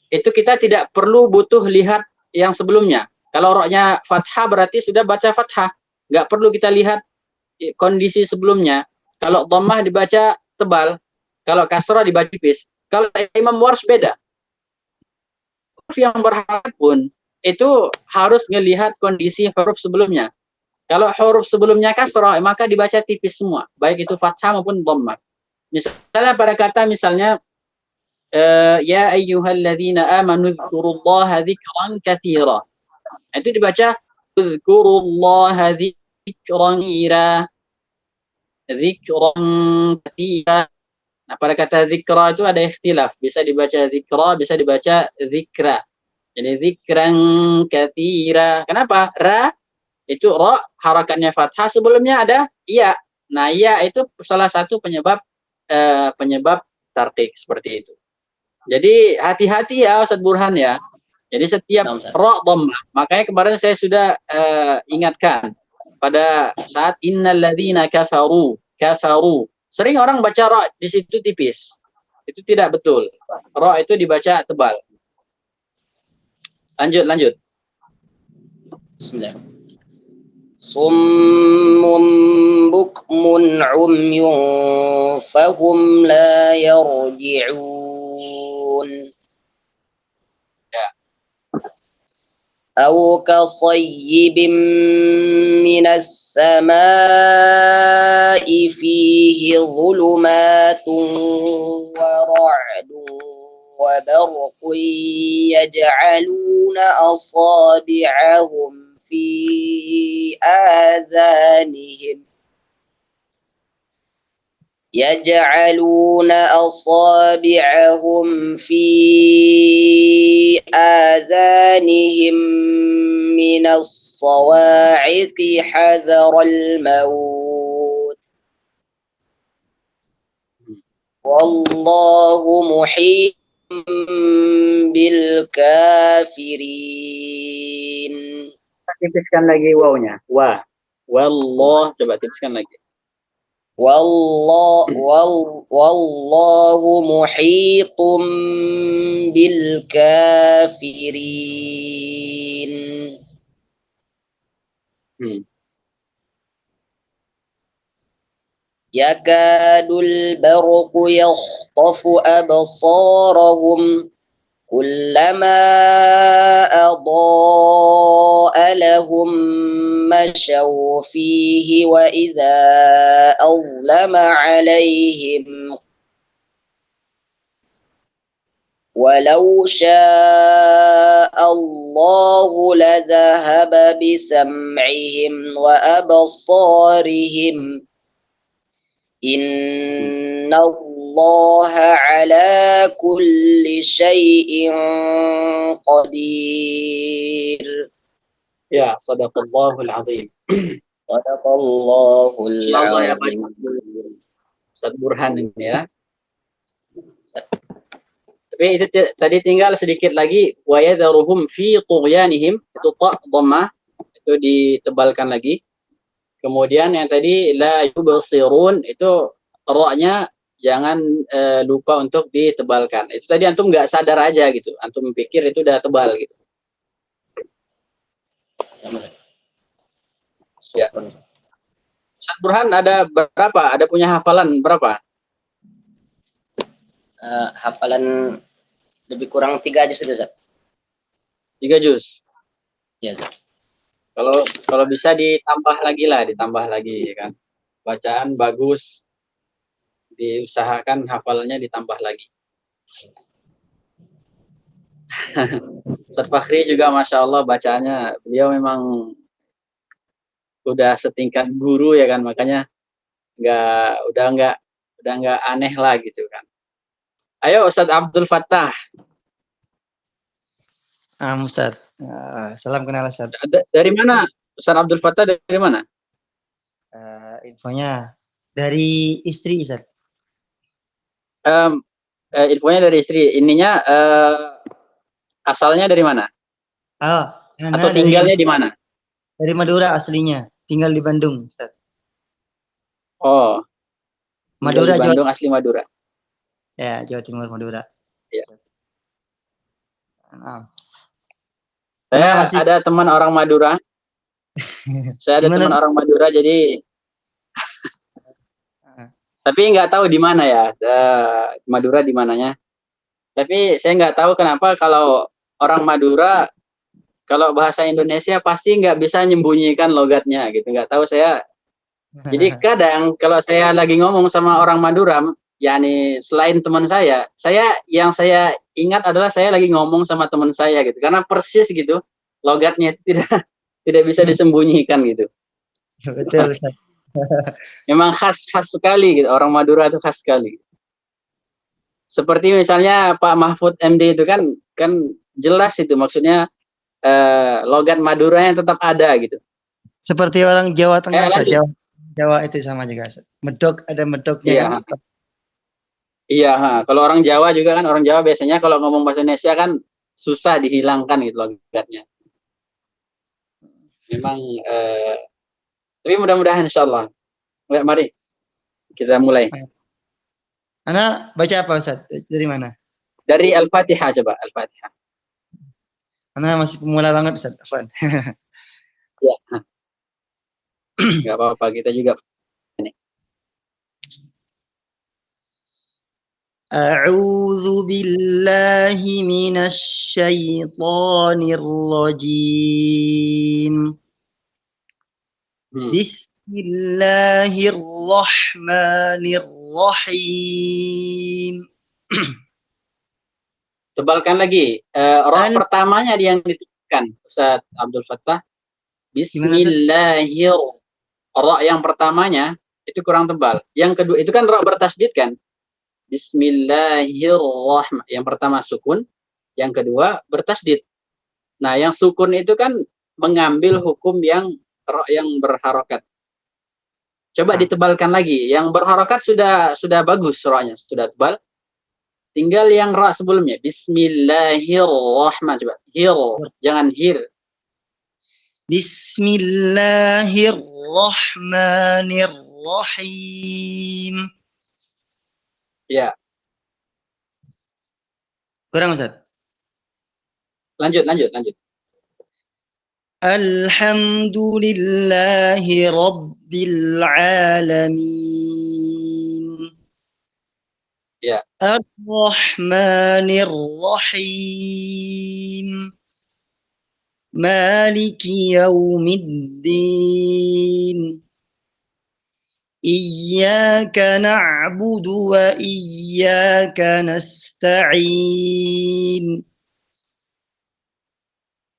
itu kita tidak perlu butuh lihat yang sebelumnya. Kalau roknya fathah berarti sudah baca fathah. Nggak perlu kita lihat kondisi sebelumnya. Kalau dhammah dibaca tebal, kalau kasrah dibaca tipis. Kalau Imam Warsh beda. Huruf yang berharokat pun itu harus ngelihat kondisi huruf sebelumnya. Kalau huruf sebelumnya kasrah, maka dibaca tipis semua, baik itu fathah maupun dhammah. Misalnya pada kata ya ayyuhalladzina amanu dzkurullaha dzikran katsira. Itu dibaca dzkurullaha dzikran katsira. Nah, pada kata zikra itu ada ikhtilaf. Bisa dibaca zikra, bisa dibaca zikra. Jadi zikran katsira. Kenapa? Ra itu ra harakatnya fathah, sebelumnya ada iya. Nah, iya itu salah satu penyebab tarqiq seperti itu. Jadi hati-hati ya Ustaz Burhan ya. Jadi setiap ra dhammah, makanya kemarin saya sudah ingatkan pada saat innal ladzina kafaru. Sering orang baca ra di situ tipis. Itu tidak betul. Ra itu dibaca tebal. Lanjut. Bismillah. Summun bukmun umyun fahum la yarji'un. أو كصيب من السماء فيه ظلمات ورعد وبرق يجعلون أصابعهم في آذانهم من الصواعق حذر الموت والله محيط بالكافرين. Tipiskan lagi wawnya. Wallah, coba tipiskan lagi. والله محيط بالكافرين. يكاد البرق يخطف أبصارهم كلما أضاء لهم مشوا فيه وإذا أظلم عليهم ولو شاء الله لذهب بسمعهم وأبصارهم إن الله على كل شيء قدير. Ya, sadaqallahul azim. Sadaqallahul azim. Ustaz Burhan ini ya. Tapi itu tadi tinggal sedikit lagi wa yadharuhum fi tughyanihim, itu ta dhammah, itu ditebalkan lagi. Kemudian yang tadi la yubsirun, itu ra-nya jangan lupa untuk ditebalkan. Itu tadi antum nggak sadar aja gitu. Antum pikir itu udah tebal gitu. Ya. Ustaz Burhan ada berapa? Ada punya hafalan berapa? Hafalan lebih kurang 3 aja sudah, Ustaz. 3 juz. Ya, Ustaz. Kalau bisa ditambah lagi ya kan. Bacaan bagus, diusahakan hafalannya ditambah lagi. Ustaz Fakhri juga Masya Allah bacaannya, beliau memang udah setingkat guru ya kan, makanya udah nggak aneh lah gitu kan. Ayo Ustaz Abdul Fattah. Ustaz. Salam kenal Ustaz. Dari mana? Ustaz Abdul Fattah dari mana? Infonya dari istri Ustaz. Infonya dari istri. Ininya asalnya dari mana? Atau tinggalnya di mana? Dari Madura aslinya, tinggal di Bandung Ustaz. Oh. Madura, Bandung, asli Madura. Ya, Jawa Timur, Madura. Ya. Saya ada teman orang Madura. Saya ada teman orang Madura, jadi tapi nggak tahu di mana ya, Madura di mananya. Tapi saya nggak tahu kenapa kalau orang Madura, kalau bahasa Indonesia pasti nggak bisa menyembunyikan logatnya gitu. Nggak tahu saya. Jadi kadang kalau saya lagi ngomong sama orang Madura, yakni selain teman saya yang saya ingat adalah saya lagi ngomong sama teman saya gitu. Karena persis gitu logatnya itu tidak bisa disembunyikan gitu. Betul Ustaz. Memang khas sekali gitu, orang Madura itu khas sekali. Seperti misalnya Pak Mahfud MD itu kan jelas itu maksudnya logat Maduranya tetap ada gitu. Seperti orang Jawa Tengah, Jawa itu sama juga. Medok, ada medoknya. Iya. Kan? Iya, kalau orang Jawa juga kan, orang Jawa biasanya kalau ngomong bahasa Indonesia kan susah dihilangkan gitu logatnya. Memang tapi mudah-mudahan insyaallah. Mari kita mulai. Anda baca apa Ustaz? Dari mana? Dari Al-Fatihah coba, Al-Fatihah. Anda masih pemula banget Ustaz. Afwan. Ya. Enggak apa-apa, kita juga ini. A'udzu billahi minasy syaithanir rajim. Bismillahirrahmanirrahim. Tebalkan lagi. Ra pertamanya yang ditekan Ustaz Abdul Fattah. Bismillahirrahmanirrahim. Ra yang pertamanya itu kurang tebal. Yang kedua itu kan ra bertasydid kan? Bismillahirrahmanirrahim. Yang pertama sukun, yang kedua bertasydid. Nah, yang sukun itu kan mengambil hukum yang ra yang berharokat. Coba ditebalkan lagi. Yang berharokat sudah bagus ra-nya, sudah tebal. Tinggal yang ra sebelumnya. Bismillahirrahmanirrahim. Coba. Jangan hir. Bismillahirrahmanirrahim. Ya. Kurang Ustaz. Lanjut. Alhamdulillahi Rabbil Alamin. Ya. Ar-Rahmanir Rahim. Maliki Yaumiddin. Iyyaka na'budu wa iyyaka nasta'in.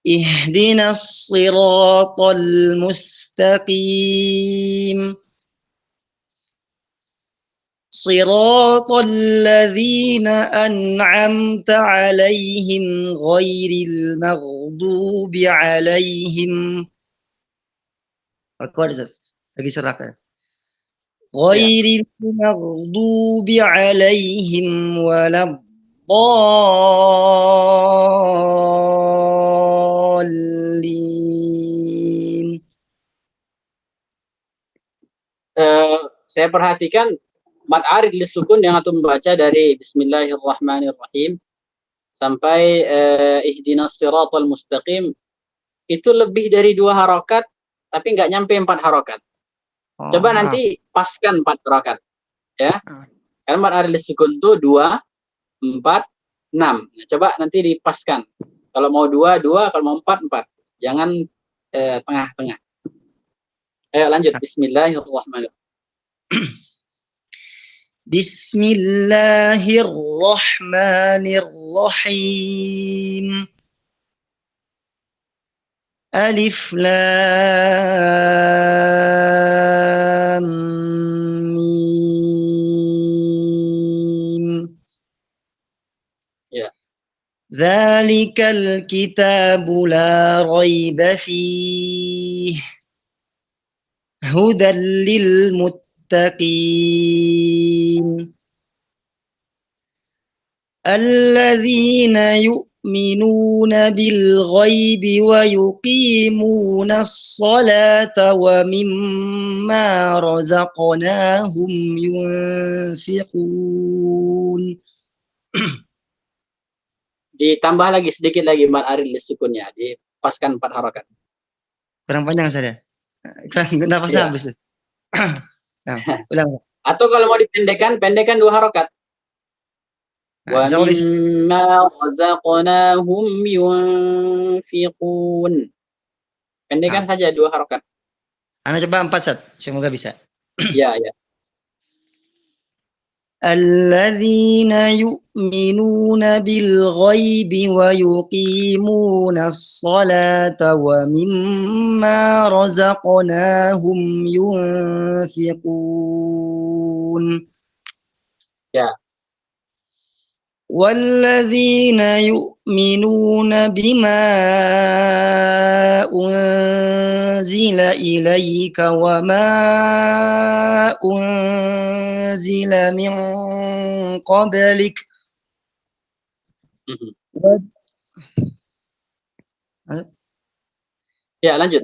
اهدنا الصراط المستقيم صراط الذين أنعمت عليهم غير المغضوب عليهم غير المغضوب عليهم ولا الضالين. Saya perhatikan mad arid lisukun yang antum baca dari Bismillahirrahmanirrahim sampai ihdinas siratal mustaqim itu lebih dari 2 harokat tapi nggak nyampe 4 harokat. Oh, Coba maaf. nanti paskan 4 rakaat ya. Ah. Karena mad aril sukun tuh 2, 4, 6. Nah, coba nanti dipaskan. Kalau mau 2, 2, kalau mau 4, 4. Jangan tengah-tengah. Ayo lanjut. Bismillahirrahmanirrahim. Bismillahirrahmanirrahim. Alif Lam Mim. Ya. Dzalikal kitabu la raiba fihi hudan lil muttaqin. Alladzina yu'minuna bil ghaibi wa yuqimuna as-salata wa mimma razaqnahum yunfiqun. Ditambah lagi sedikit lagi mad aril sukunnya, dipaskan 4 harakat. Kurang panjang saja. Nafas Iya. habis tuh. Nah, ulang. Atau kalau mau dipendekkan, pendekkan 2 harakat. Wa Nah, insya Allah mimma razaqnahum yunfiqun. Pendekkan saja 2 harakat. Ana coba 4 Sat. Semoga bisa. Ya, ya. Alladzina yu'minuna bil ghaibi wa yuqimuna as-salata wa mimma razaqnahum yunfiqun. Ya. والذين يؤمنون بما أنزل إليك وما أنزل من قبلك Ya, lanjut.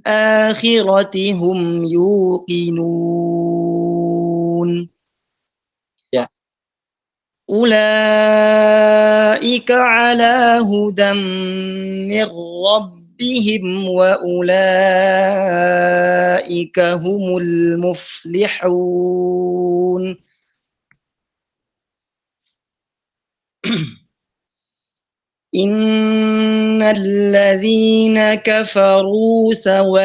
آخرة هم يوقنون. Ya. أولئك على هدى من ربهم وأولئك هم المفلحون. إن الذين كفروا سواء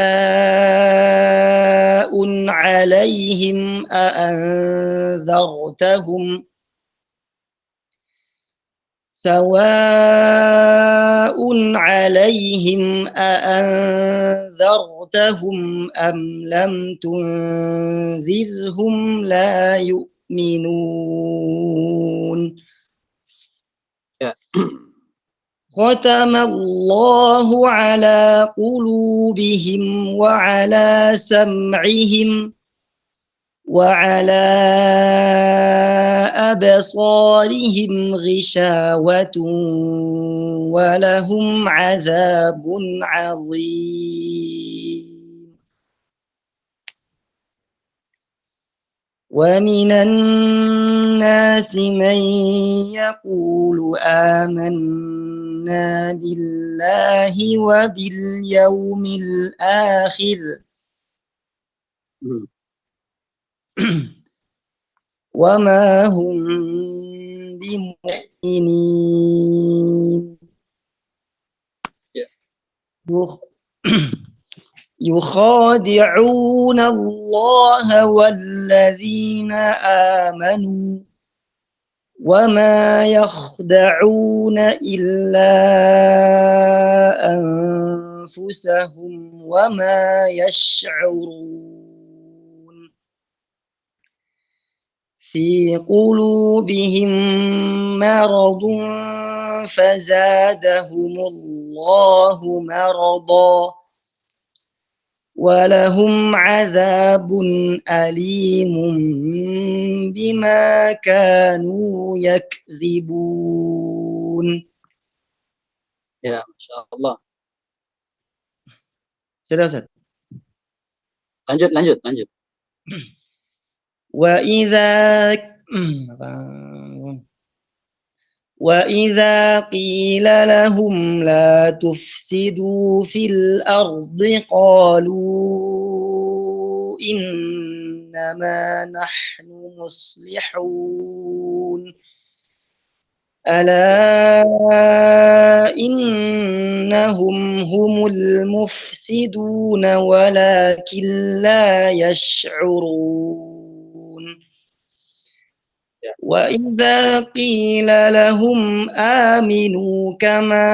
عليهم أأنذرتهم أأنذرتهم أم لم تنذرهم لا يؤمنون. ختم الله على قلوبهم وعلى سمعهم وعلى أبصارهم غشاوة ولهم عذاب عظيم. ومن الناس من يقول آمنا بالله وباليوم الآخر وما هم بمؤمنين. يخادعون الله والذين آمنوا وما يخدعون إلا أنفسهم وما يشعرون. في قلوبهم مرض فزادهم الله مرضا ولهم عذاب أليم بما كانوا يكذبون. Ya, Masya Allah. Sudah Ustaz? Lanjut. وإذا قيل لهم لا تفسدوا في الأرض قالوا إنما نحن مصلحون ألا إنهم هم المفسدون ولكن لا يشعرون وإذا قيل لهم آمنوا كما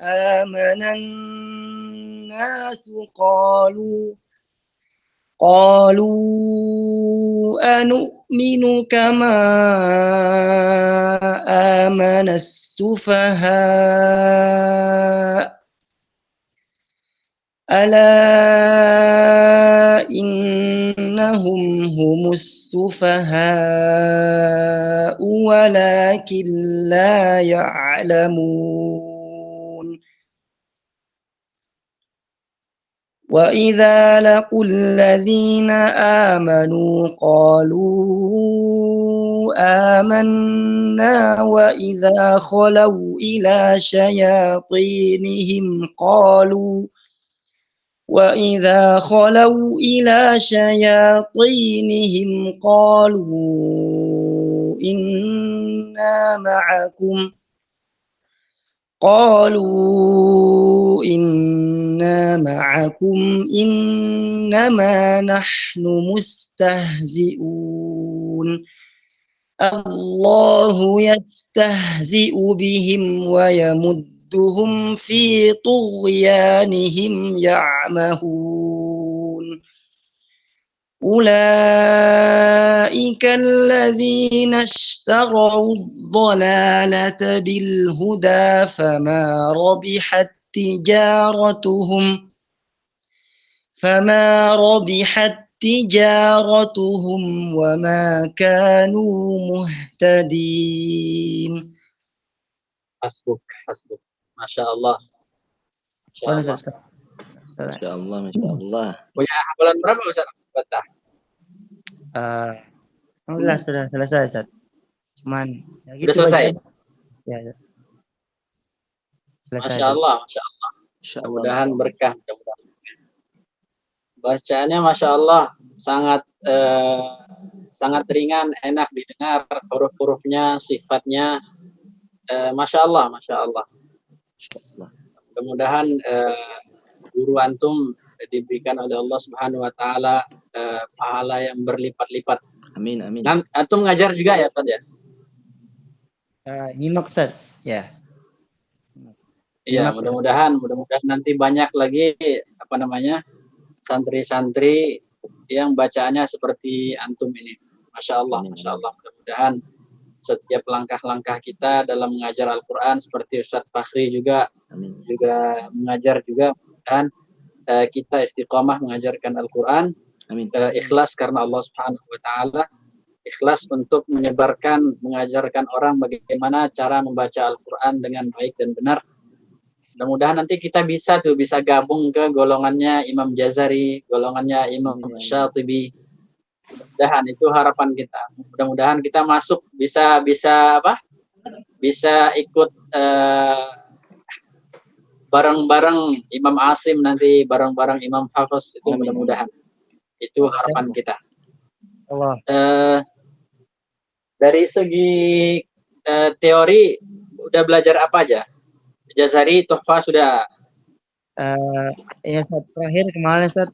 آمن الناس قالوا أنؤمن كما آمن السفهاء ألا إنهم هم السفهاء ولكن لا يعلمون وإذا لقوا الذين آمنوا قالوا آمنا وإذا خلوا إلى شياطينهم قالوا إنا معكم إنما نحن مستهزئون الله يستهزئ بهم ويمدهم في طغيانهم يعمهون أولئك الذين اشتروا الضلالة بالهدى فما ربحت تجارتهم وما كانوا مهتدين. Hasbuk. Masya Allah. Masya Allah. Punya hafalan berapa Ustaz? Fatah. Alhamdulillah sudah selesai Ustaz. Cuman ya gitu Sudah selesai? Ya. Selesai. Masya Allah. Mudah-mudahan berkah. Bacaannya Masya Allah sangat ringan, enak didengar, huruf-hurufnya, sifatnya, Masya Allah. Mudah-mudahan guru antum diberikan oleh Allah Subhanahu Wa Taala pahala yang berlipat-lipat. Amin. Antum ngajar juga ya Ustaz ya? Nyimak Ustaz. Ya. Iya, mudah-mudahan nanti banyak lagi santri-santri yang bacaannya seperti antum ini. Masya Allah. Mudah-mudahan setiap langkah-langkah kita dalam mengajar Al-Quran seperti Ustaz Fakhri juga mengajar juga, dan kita istiqomah mengajarkan Al-Quran, ikhlas karena Allah Subhanahu Wa Taala, ikhlas untuk mengajarkan orang bagaimana cara membaca Al-Quran dengan baik dan benar. Mudah-mudahan nanti kita bisa gabung ke golongannya Imam Jazari, golongannya Imam Syatibi. Mudah-mudahan itu harapan kita. Mudah-mudahan kita masuk bisa ikut bareng-bareng Imam Asim nanti, bareng-bareng Imam Hafiz, itu mudah-mudahan. Itu harapan kita. Allah. Dari segi teori udah belajar apa aja? Jazari, Tuhfah sudah. Ya Ustaz, terakhir kemarin Ustaz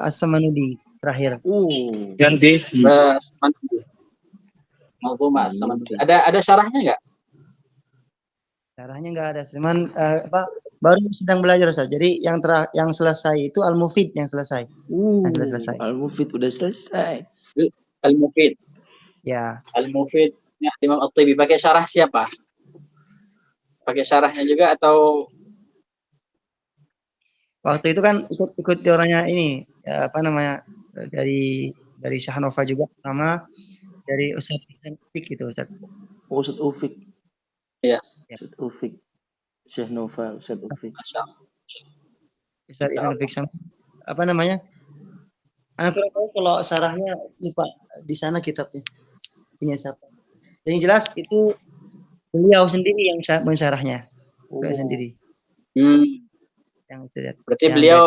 As-Samanudi terakhir. Ganti. Manzumah As-Samanudi. Ada syarahnya nggak? Syarahnya nggak ada, cuman baru sedang belajar Ustaz. Jadi yang selesai itu Al-Mufid yang selesai. Yang sudah selesai. Al-Mufid udah selesai. Al-Mufid. Ya. Al-Mufid Imam At-Tibi pakai syarah siapa? Pakai syarahnya juga atau waktu itu kan ikut orangnya ini ya, dari Syahnova juga, sama dari Ustaz Ufik gitu Ustaz. Ustaz Ufik. Iya. Ustaz Ufik. Syahnova, Ustaz Ufik. Ustaz Ufik sama Anak kurang tahu kalau syarahnya lupa di sana kitabnya punya siapa. Yang jelas itu beliau sendiri yang mensyarahnya. Beliau sendiri. yang itu lihat. Berarti Yang beliau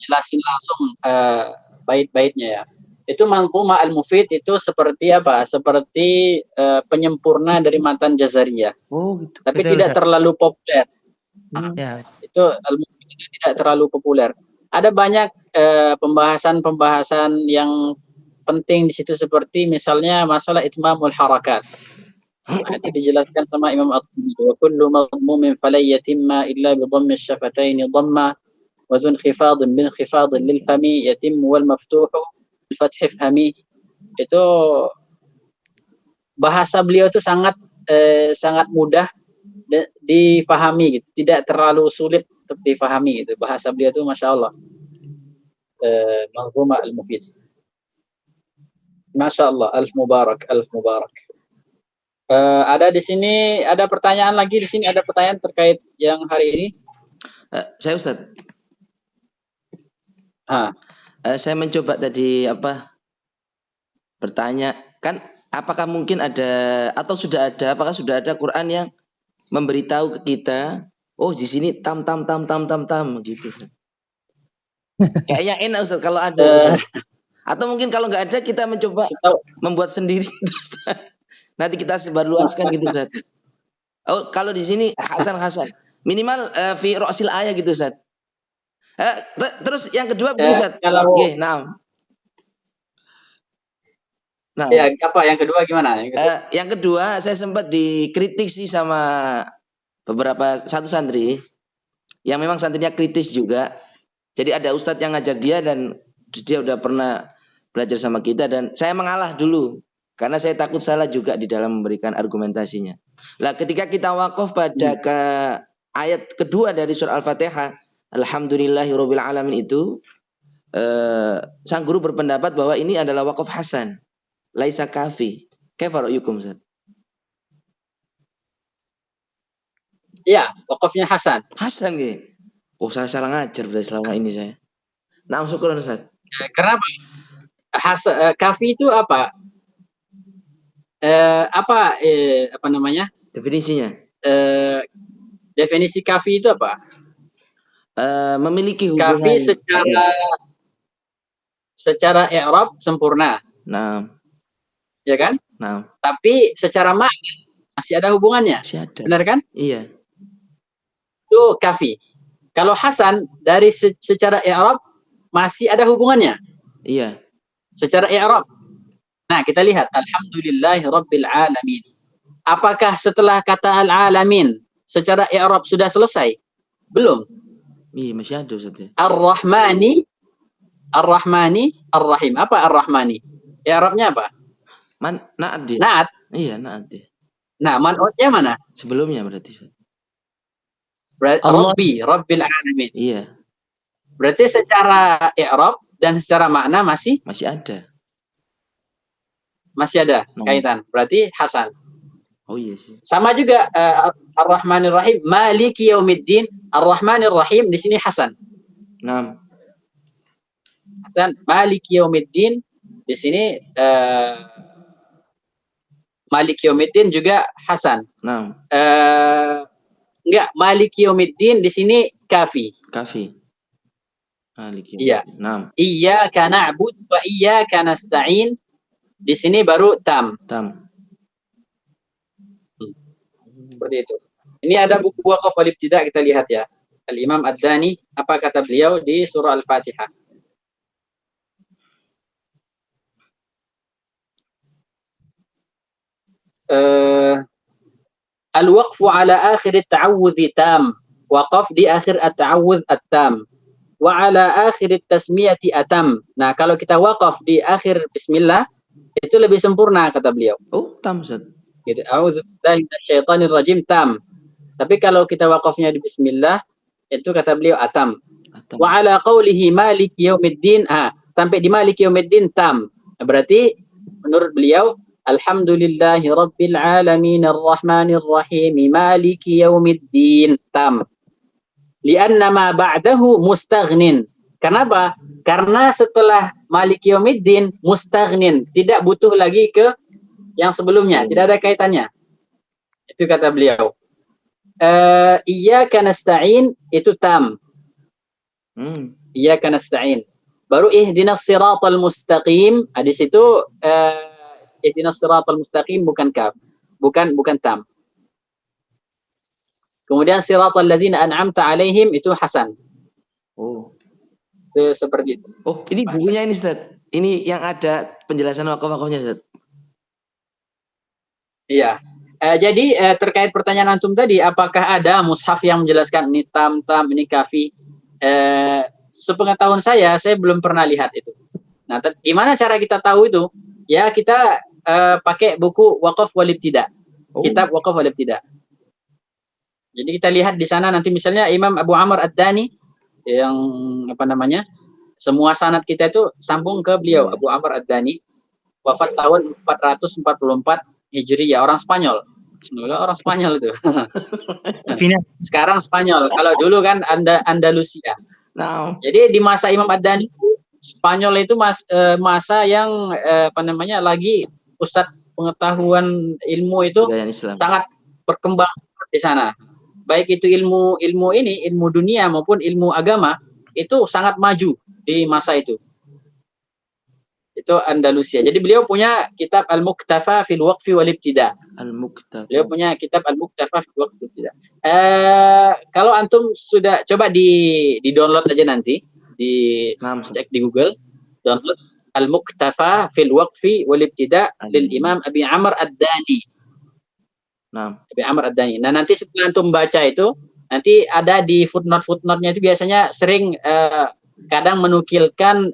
jelasin langsung bait-baitnya ya. Itu Manzumah Al-Mufid itu seperti apa? Seperti penyempurna dari matan Jazariyah. Oh gitu. Tapi Betul, tidak Ustaz. terlalu populer. Ya, Itu Al-Mufid itu tidak terlalu populer. Ada banyak pembahasan-pembahasan yang penting di situ seperti misalnya masalah itmamul harakat. Nah, itu dijelaskan sama Imam At-Tabari. Wa kullu madmumin fala yatimma illa bi dhammi asy-syafataini dhamma wa dhu inkhifadin bin khifadin lil fami yatim wal maftuhu bil fathi fahmi. Itu bahasa beliau itu sangat sangat mudah difahami gitu, tidak terlalu sulit untuk difahami gitu. Bahasa beliau itu Masya Allah. Manzumah Al-Mufid. Masya Allah, Alf Mubarak, Alf Mubarak. Ada di sini, ada pertanyaan lagi di sini, ada pertanyaan terkait yang hari ini. Saya Ustaz. Ah, Saya mencoba tadi bertanya, kan apakah mungkin ada atau sudah ada, apakah sudah ada Quran yang memberitahu ke kita, oh di sini tam gitu. Kayaknya enak Ustaz kalau ada. Atau mungkin kalau nggak ada kita mencoba membuat sendiri. Nanti kita sebarluaskan gitu Ustaz. Oh, kalau di sini Hasan. Minimal fi ra'sil ayat gitu Ustaz. Terus yang kedua Ustaz. Kalau Nah. Ya, apa yang kedua gimana? Yang kedua saya sempat dikritik sih sama satu santri yang memang santrinya kritis juga. Jadi ada ustadz yang ngajar dia dan dia udah pernah belajar sama kita dan saya mengalah dulu karena saya takut salah juga di dalam memberikan argumentasinya. Lah ketika kita wakaf pada ke ayat kedua dari surah Al-Fatihah, alhamdulillahirabbil alamin itu sang guru berpendapat bahwa ini adalah wakaf hasan. Laisa kafi. Kaifa ra'yukum Ustaz? Iya, wakafnya Hasan. Hasan nggih. Oh, saya salah ngajar berarti selama ini saya. Nah, syukuran Ustaz. Kenapa? Kafi itu apa? Apa namanya? Definisinya? Definisi kafi itu apa? Memiliki hubungan. Kafi secara i'rab sempurna. Nah. Ya kan? Nah. Tapi secara makna masih ada hubungannya. Masih ada. Benar kan? Iya. Itu kafi. Kalau Hasan dari secara i'rab masih ada hubungannya. Iya. Secara i'rab. Nah, kita lihat alhamdulillahirabbil alamin. Apakah setelah kata al-alamin secara i'rab sudah selesai? Belum. Iya, masih ada Ustaz. Ar-Rahmani Ar-Rahim. Apa Ar-Rahmani? I'rabnya apa? Na'at dia. Na'at. Iya, na'at dia. Nah, man'utnya mana? Sebelumnya berarti. Rabbil alamin. Iya. Berarti secara i'rab dan secara makna masih ada. Masih ada kaitan. Berarti Hasan. Oh iya sih. Sama juga Ar-Rahmanir Rahim, Maliki Yaumiddin, Ar-Rahmanir Rahim di sini Hasan. Naam. Hasan, Maliki Yaumiddin di sini Maliki Yaumiddin juga Hasan. Naam. Enggak, Maliki Yaumiddin di sini kafi. Maliki. Iya. Naam. Iyyaka na'budu wa iyyaka nasta'in. Di sini baru tam. Seperti itu. Ini ada buku Waqaf al-Ibtida, kita lihat ya. Al-Imam Ad-Dani, apa kata beliau di surah Al-Fatihah. Al-waqfu ala akhir at-ta'awudhi tam. Waqaf di akhir at-ta'awudh at-tam. Wa ala akhir at-tasmiyati atam. Nah, kalau kita waqaf di akhir bismillah, itu lebih sempurna kata beliau. Oh, tam Ustaz. Gitu. A'udzubillahi minasyaitonir rajim tam. Tapi kalau kita waqafnya di bismillah, itu kata beliau atam. Wa ala qawlihi maliki yaumiddin, sampai di maliki yaumiddin tam. Nah, berarti menurut beliau alhamdulillahi rabbil alamin arrahmanir rahim maliki yaumiddin tam. Lianna ma ba'dahu mustaghnin. Kenapa? Karena setelah maliki yaumiddin mustaghnin, tidak butuh lagi ke yang sebelumnya, tidak ada kaitannya. Itu kata beliau. Iyyaka nasta'in itu tam. Iyyaka nasta'in. Baru ihdinas siratal mustaqim. Di situ ihdinas siratal mustaqim bukan kaf. Bukan tam. Kemudian siratal ladzina an'amta alaihim itu hasan. Oh. Itu seperti itu. Oh, ini bukunya ini Ustaz. Ini yang ada penjelasan wakaf-wakafnya Ustaz. Iya. Jadi terkait pertanyaan antum tadi, apakah ada mushaf yang menjelaskan ini tam, ini kafi? Sepengetahuan saya belum pernah lihat itu. Nah, gimana cara kita tahu itu? Ya, kita pakai buku Waqaf wal Ibtida. Kitab Waqaf wal Ibtida. Jadi kita lihat di sana nanti misalnya Imam Abu Amr Ad-Dani yang semua sanad kita itu sambung ke beliau Abu Amr Ad-Dani, wafat tahun 444 Hijriyah, orang Spanyol. Orang Spanyol itu. Sekarang Spanyol. Kalau dulu kan Andalusia. No. Jadi di masa Imam Ad-Dani Spanyol itu masa yang lagi pusat pengetahuan ilmu itu sangat berkembang di sana. Baik itu ilmu dunia maupun ilmu agama itu sangat maju di masa itu. Itu Andalusia. Jadi beliau punya kitab Al-Muktafa fil Waqfi wal Ibtida. Al-Muktafa. Beliau punya kitab Al-Muktafa fil Waqfi wal Ibtida. Kalau antum sudah coba di download aja nanti, cek di Google, download Al-Muktafa fil Waqfi wal Ibtida lil Imam Abi Amr Ad-Dani. Abi Amr Ad-Dani. Nah, nanti setelah antum baca itu, nanti ada di footnote-nya itu biasanya sering kadang menukilkan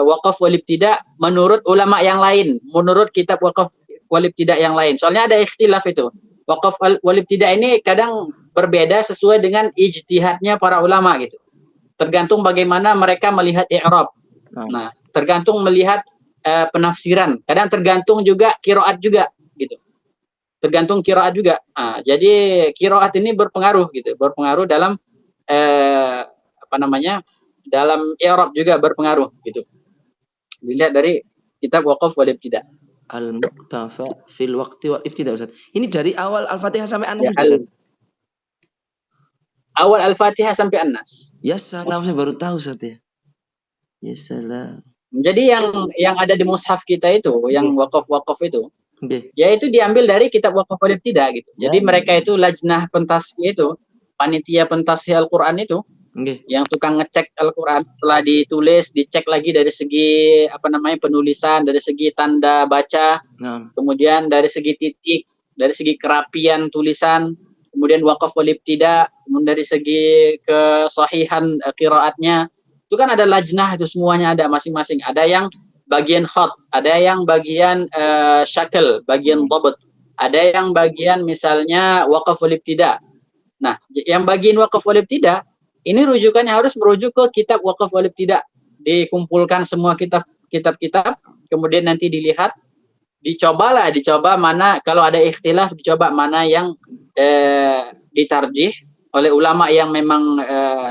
Waqaf wal Ibtida menurut ulama yang lain, menurut kitab Waqaf wal Ibtida yang lain. Soalnya ada ikhtilaf itu. Waqaf wal Ibtida ini kadang berbeda sesuai dengan ijtihadnya para ulama gitu. Tergantung bagaimana mereka melihat i'rab. Nah, tergantung melihat penafsiran. Kadang tergantung juga qiraat juga gitu. Tergantung qiraat juga. Jadi qiraat ini berpengaruh gitu, berpengaruh dalam dalam i'rab juga berpengaruh gitu. Dilihat dari kitab Waqaf wal Ibtida. Al-Muktafa fil Waqti wal Ibtida Ustaz. Ini dari awal Al-Fatihah sampai An-Nas. Ya, awal Al-Fatihah sampai An-Nas. Ya salam, saya baru tahu Ustaz ya. Ya salam. Jadi yang ada di mushaf kita itu, yang Waqaf itu, ya itu diambil dari kitab Waqaf wal Ibtida gitu. Jadi mereka itu lajnah pentasih itu, panitia pentasih Al-Qur'an itu, yang tukang ngecek Al-Qur'an setelah ditulis, dicek lagi dari segi penulisan, dari segi tanda baca, kemudian dari segi titik, dari segi kerapian tulisan, kemudian Waqaf wal Ibtida, kemudian dari segi kesahihan qiraatnya. Itu kan ada lajnah, itu semuanya ada masing-masing. Ada yang bagian khat, ada yang bagian syakl, bagian dhabt, ada yang bagian misalnya Waqaf wal Ibtida. Nah, yang bagian Waqaf wal Ibtida ini rujukannya harus merujuk ke kitab Waqaf wal Ibtida. Dikumpulkan semua kitab-kitab, kemudian nanti dilihat, dicoba mana kalau ada ikhtilaf, dicoba mana yang ditarjih oleh ulama yang memang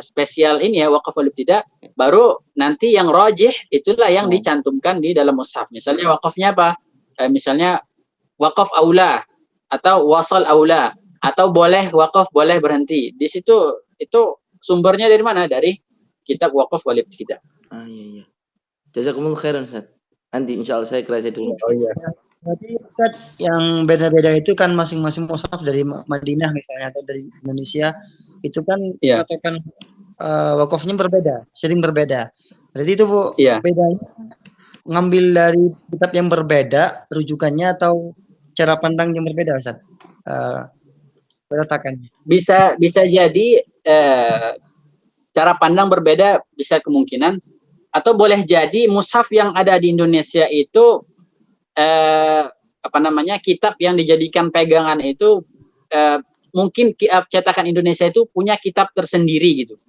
spesial ini ya Waqaf wal Ibtida, baru nanti yang rajih itulah yang dicantumkan di dalam mushaf. Misalnya waqafnya apa? Misalnya waqaf aula atau wasal aula, atau boleh waqaf, boleh berhenti. Di situ itu sumbernya dari mana? Dari kitab Waqaf wal Ibtida. Iya. Jazakumullah khairan Ustaz. Nanti insyaallah saya kerasa dulu. Oh iya. Berarti Ustaz, yang beda-beda itu kan masing-masing mushaf dari Madinah misalnya atau dari Indonesia itu kan katakan wakafnya berbeda, sering berbeda. Berarti itu Bu, bedanya ngambil dari kitab yang berbeda rujukannya atau cara pandang yang berbeda Ustaz? Peletakannya. Bisa jadi cara pandang berbeda, bisa kemungkinan, atau boleh jadi mushaf yang ada di Indonesia itu kitab yang dijadikan pegangan itu mungkin cetakan Indonesia itu punya kitab tersendiri gitu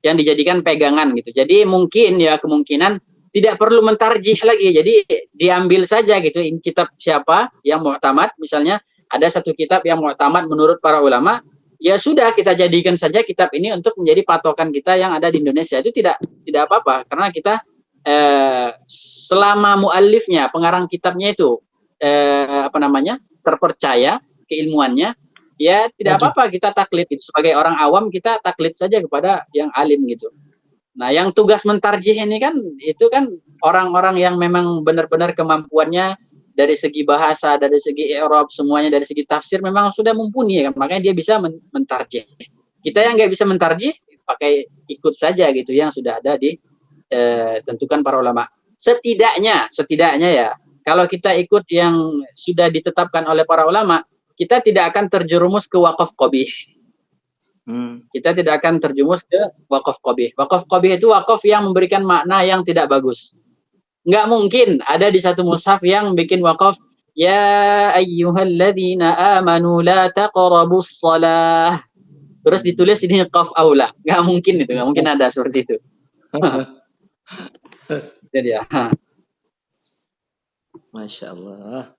yang dijadikan pegangan gitu. Jadi mungkin ya kemungkinan tidak perlu mentarjih lagi. Jadi diambil saja gitu kitab siapa yang mu'tamad, misalnya ada satu kitab yang mu'tamad menurut para ulama, ya sudah kita jadikan saja kitab ini untuk menjadi patokan kita yang ada di Indonesia. Itu tidak apa-apa karena kita selama muallifnya, pengarang kitabnya itu terpercaya keilmuannya, ya tidak apa-apa kita taklid gitu. Sebagai orang awam kita taklid saja kepada yang alim gitu. Nah, yang tugas mentarjih ini kan itu kan orang-orang yang memang benar-benar kemampuannya dari segi bahasa, dari segi i'rab, semuanya dari segi tafsir memang sudah mumpuni ya kan. Makanya dia bisa mentarjih. Kita yang nggak bisa mentarjih pakai ikut saja gitu yang sudah ada di tentukan para ulama. Setidaknya ya, kalau kita ikut yang sudah ditetapkan oleh para ulama, kita tidak akan terjerumus ke wakaf qabih. Kita tidak akan terjumus ke wakaf qabih. Wakaf qabih itu wakaf yang memberikan makna yang tidak bagus. Nggak mungkin ada di satu mushaf yang bikin wakaf ya ayyuhalladzina amanu la taqrabus shalah. Terus ditulis ini qaf aula. Nggak mungkin itu, nggak mungkin ada seperti itu. Jadi ya. Masya Allah.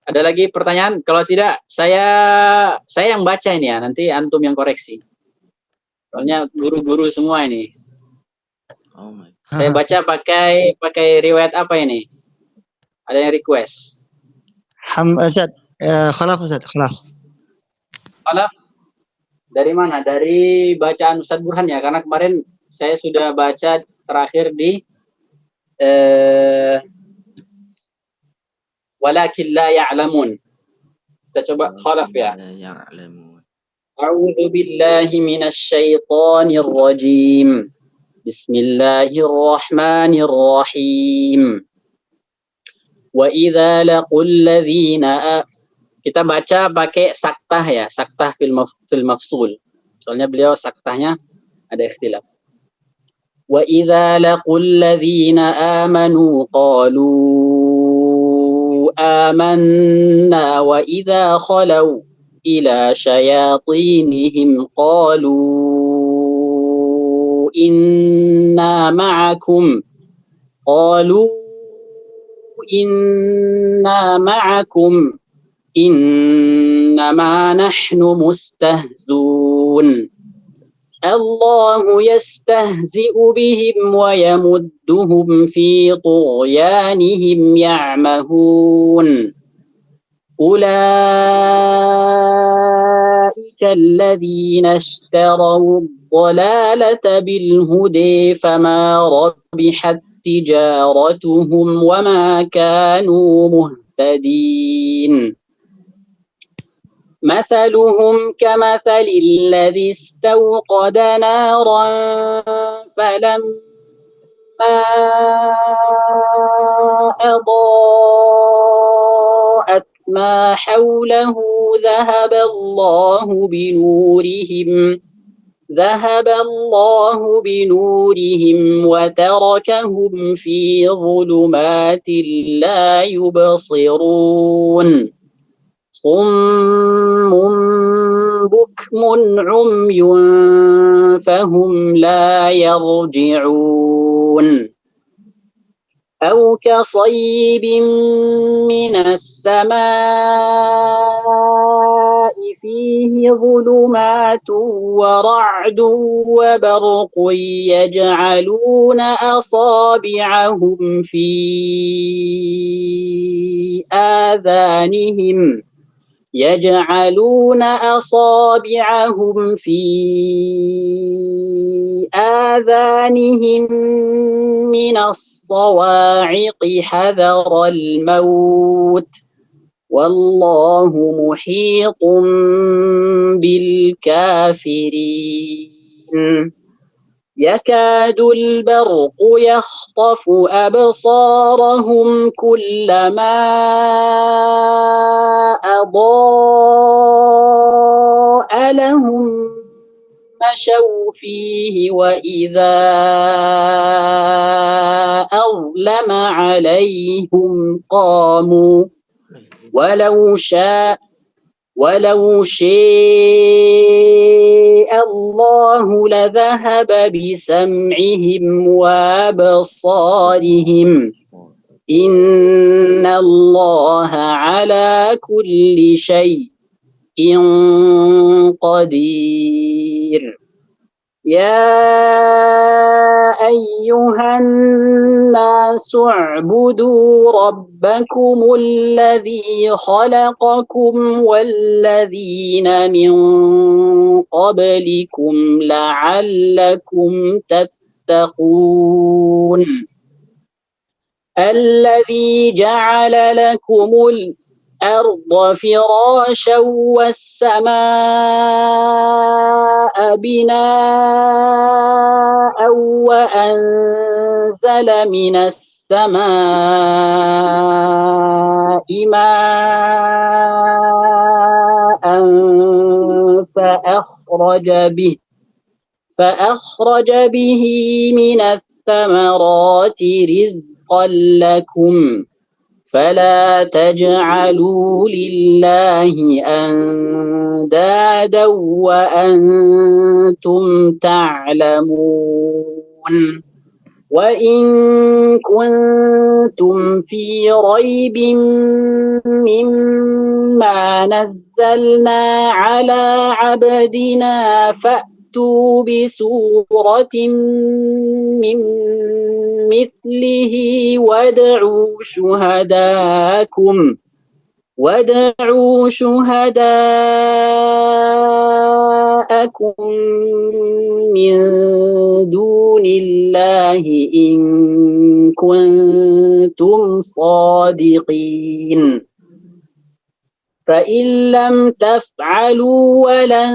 Ada lagi pertanyaan? Kalau tidak, saya yang baca ini ya, nanti antum yang koreksi. Soalnya guru-guru semua ini. Oh my. Saya baca pakai riwayat apa ini? Ada yang request. Khalaf Ustaz, Khalaf. Khalaf? Dari mana? Dari bacaan Ustaz Burhan ya? Karena kemarin saya sudah baca terakhir di walakin la ya'lamun. Kita coba Khalaf ya. A'udzu billahi minasy syaithanir rajim. Bismillahirrahmanirrahim. Wa idza laqul ladzina, kita baca pakai saktah ya, saktah fil mafsul. Soalnya beliau saktahnya ada ikhtilaf. Wa idza laqul ladzina amanu qalu آمنا وإذا خلوا إلى شياطينهم قالوا إنا معكم إنما نحن مستهزون الله يستهزئ بهم ويمدهم في طغيانهم يعمهون أولئك الذين اشتروا الضلالة بالهدى فما ربحت تجارتهم وما كانوا مهتدين مثلهم كمثل الذي استوقد نارا فلما أضاءت ما حوله ذهب الله بنورهم وتركهم في ظلمات لا يبصرون صم بكم عمي فهم لا يرجعون أو كصيب من السماء فيه ظلمات ورعد وبرق يجعلون أصابعهم في آذانهم من الصواعق حذر الموت والله محيط بالكافرين يكاد البرق يخطف أبصارهم كلما أضاء لهم مشوا فيه وإذا أظلم عليهم قاموا ولو شاء الله لذهب بسمعهم وأبصارهم إن الله على كل شيء قدير يا أيها الناس اعبدوا ربكم الذي خلقكم والذين من قبلكم لعلكم تتقون الذي جعل لكم الأرض فراشا والسماء بناء وأنزل من السماء ماء فأخرج به من الثمرات رزقا لكم فلا تجعلوا لله أندادا وأنتم تعلمون وإن كنتم في ريب مما نزلنا على عبدنا فأتوا بسورة من مثله وادعوا شهداءكم من دون الله إن كنتم صادقين فإن لم تفعلوا ولن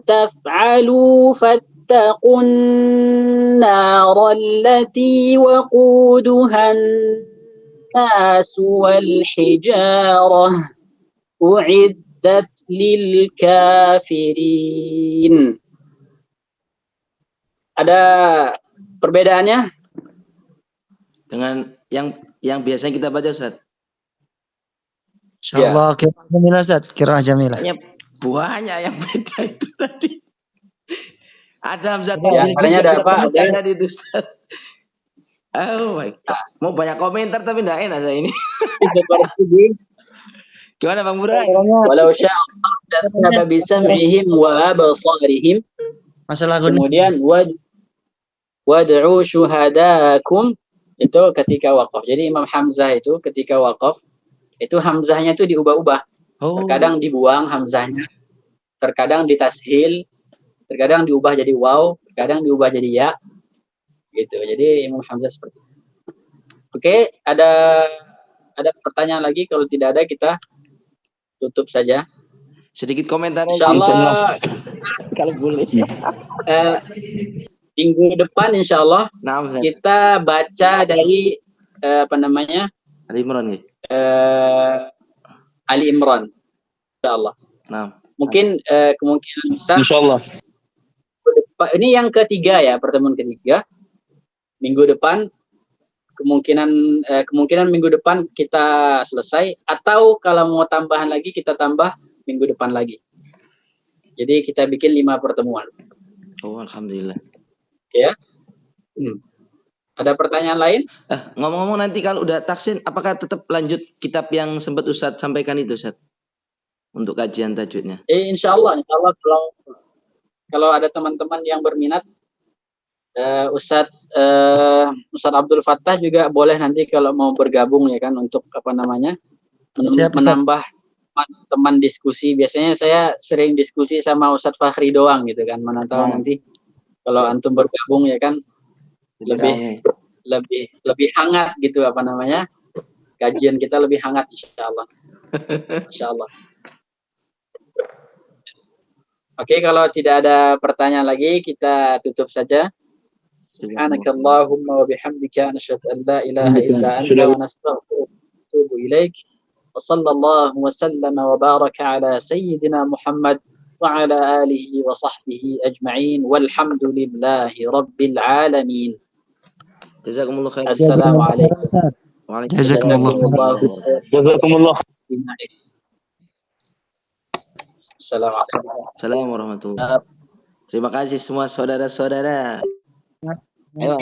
تفعلوا فاتقوا النار التي وقودها الناس والحجارة أعدت للكافرين. Ada perbedaannya dengan yang biasanya kita baca, Ustaz? Insyaallah qiraah jamilah, Ustaz. Qiraah jamilah. Banyak yang beda itu tadi. Ada Hamzah Ya, antaranya ada apa? Ada di itu, Ustaz. Oh my God. Mau banyak komentar tapi enggak enak saya ini. Gimana Bang Burai? Walau syaa'a la bisam'ihim wa absarihim. Masalah kemudian wad'u syuhadakum itu ketika waqaf. Jadi Imam Hamzah itu ketika waqaf itu hamzahnya itu diubah-ubah. Terkadang dibuang hamzahnya, terkadang ditashil, terkadang diubah jadi waw, terkadang diubah jadi ya. Gitu. Jadi Imam Hamzah seperti itu. Oke, ada pertanyaan lagi? Kalau tidak ada kita tutup saja. Sedikit komentarnya. Insyaallah kalau boleh. Minggu depan insyaallah kita baca dari Ali Imran ya. Ali Imran insyaallah. Mungkin kemungkinan besar insyaallah. Ini yang ketiga ya, pertemuan ketiga. Minggu depan kemungkinan minggu depan kita selesai, atau kalau mau tambahan lagi kita tambah minggu depan lagi. Jadi kita bikin 5 pertemuan. Oh, alhamdulillah. Ya. Ada pertanyaan lain? Ngomong-ngomong nanti kalau udah taksin, apakah tetap lanjut kitab yang sempat Ustadz sampaikan itu, Ustadz? Untuk kajian tajwidnya. Insyaallah kalau ada teman-teman yang berminat, Ustadz Abdul Fattah juga boleh nanti kalau mau bergabung ya kan, untuk menambah teman diskusi. Biasanya saya sering diskusi sama Ustadz Fakhri doang gitu kan. Mana tahu nanti kalau antum bergabung ya kan lebih hangat gitu kajian kita lebih hangat insyaallah. Insyaallah. Oke, kalau tidak ada pertanyaan lagi kita tutup saja. Subhanakallahumma wa bihamdika nasyhadu an la ilaha illa anta wa nastaghfiruka wa natubu ilaik. Wa sallallahu wa sallama wa baraka ala sayyidina Muhammad wa ala alihi wa sahbihi ajma'in walhamdulillahi rabbil alamin. Jazakumullah khairan. Assalamualaikum. Jazakumullah. Assalamualaikum warahmatullahi wabarakatuh. Terima kasih semua saudara-saudara. Ayo.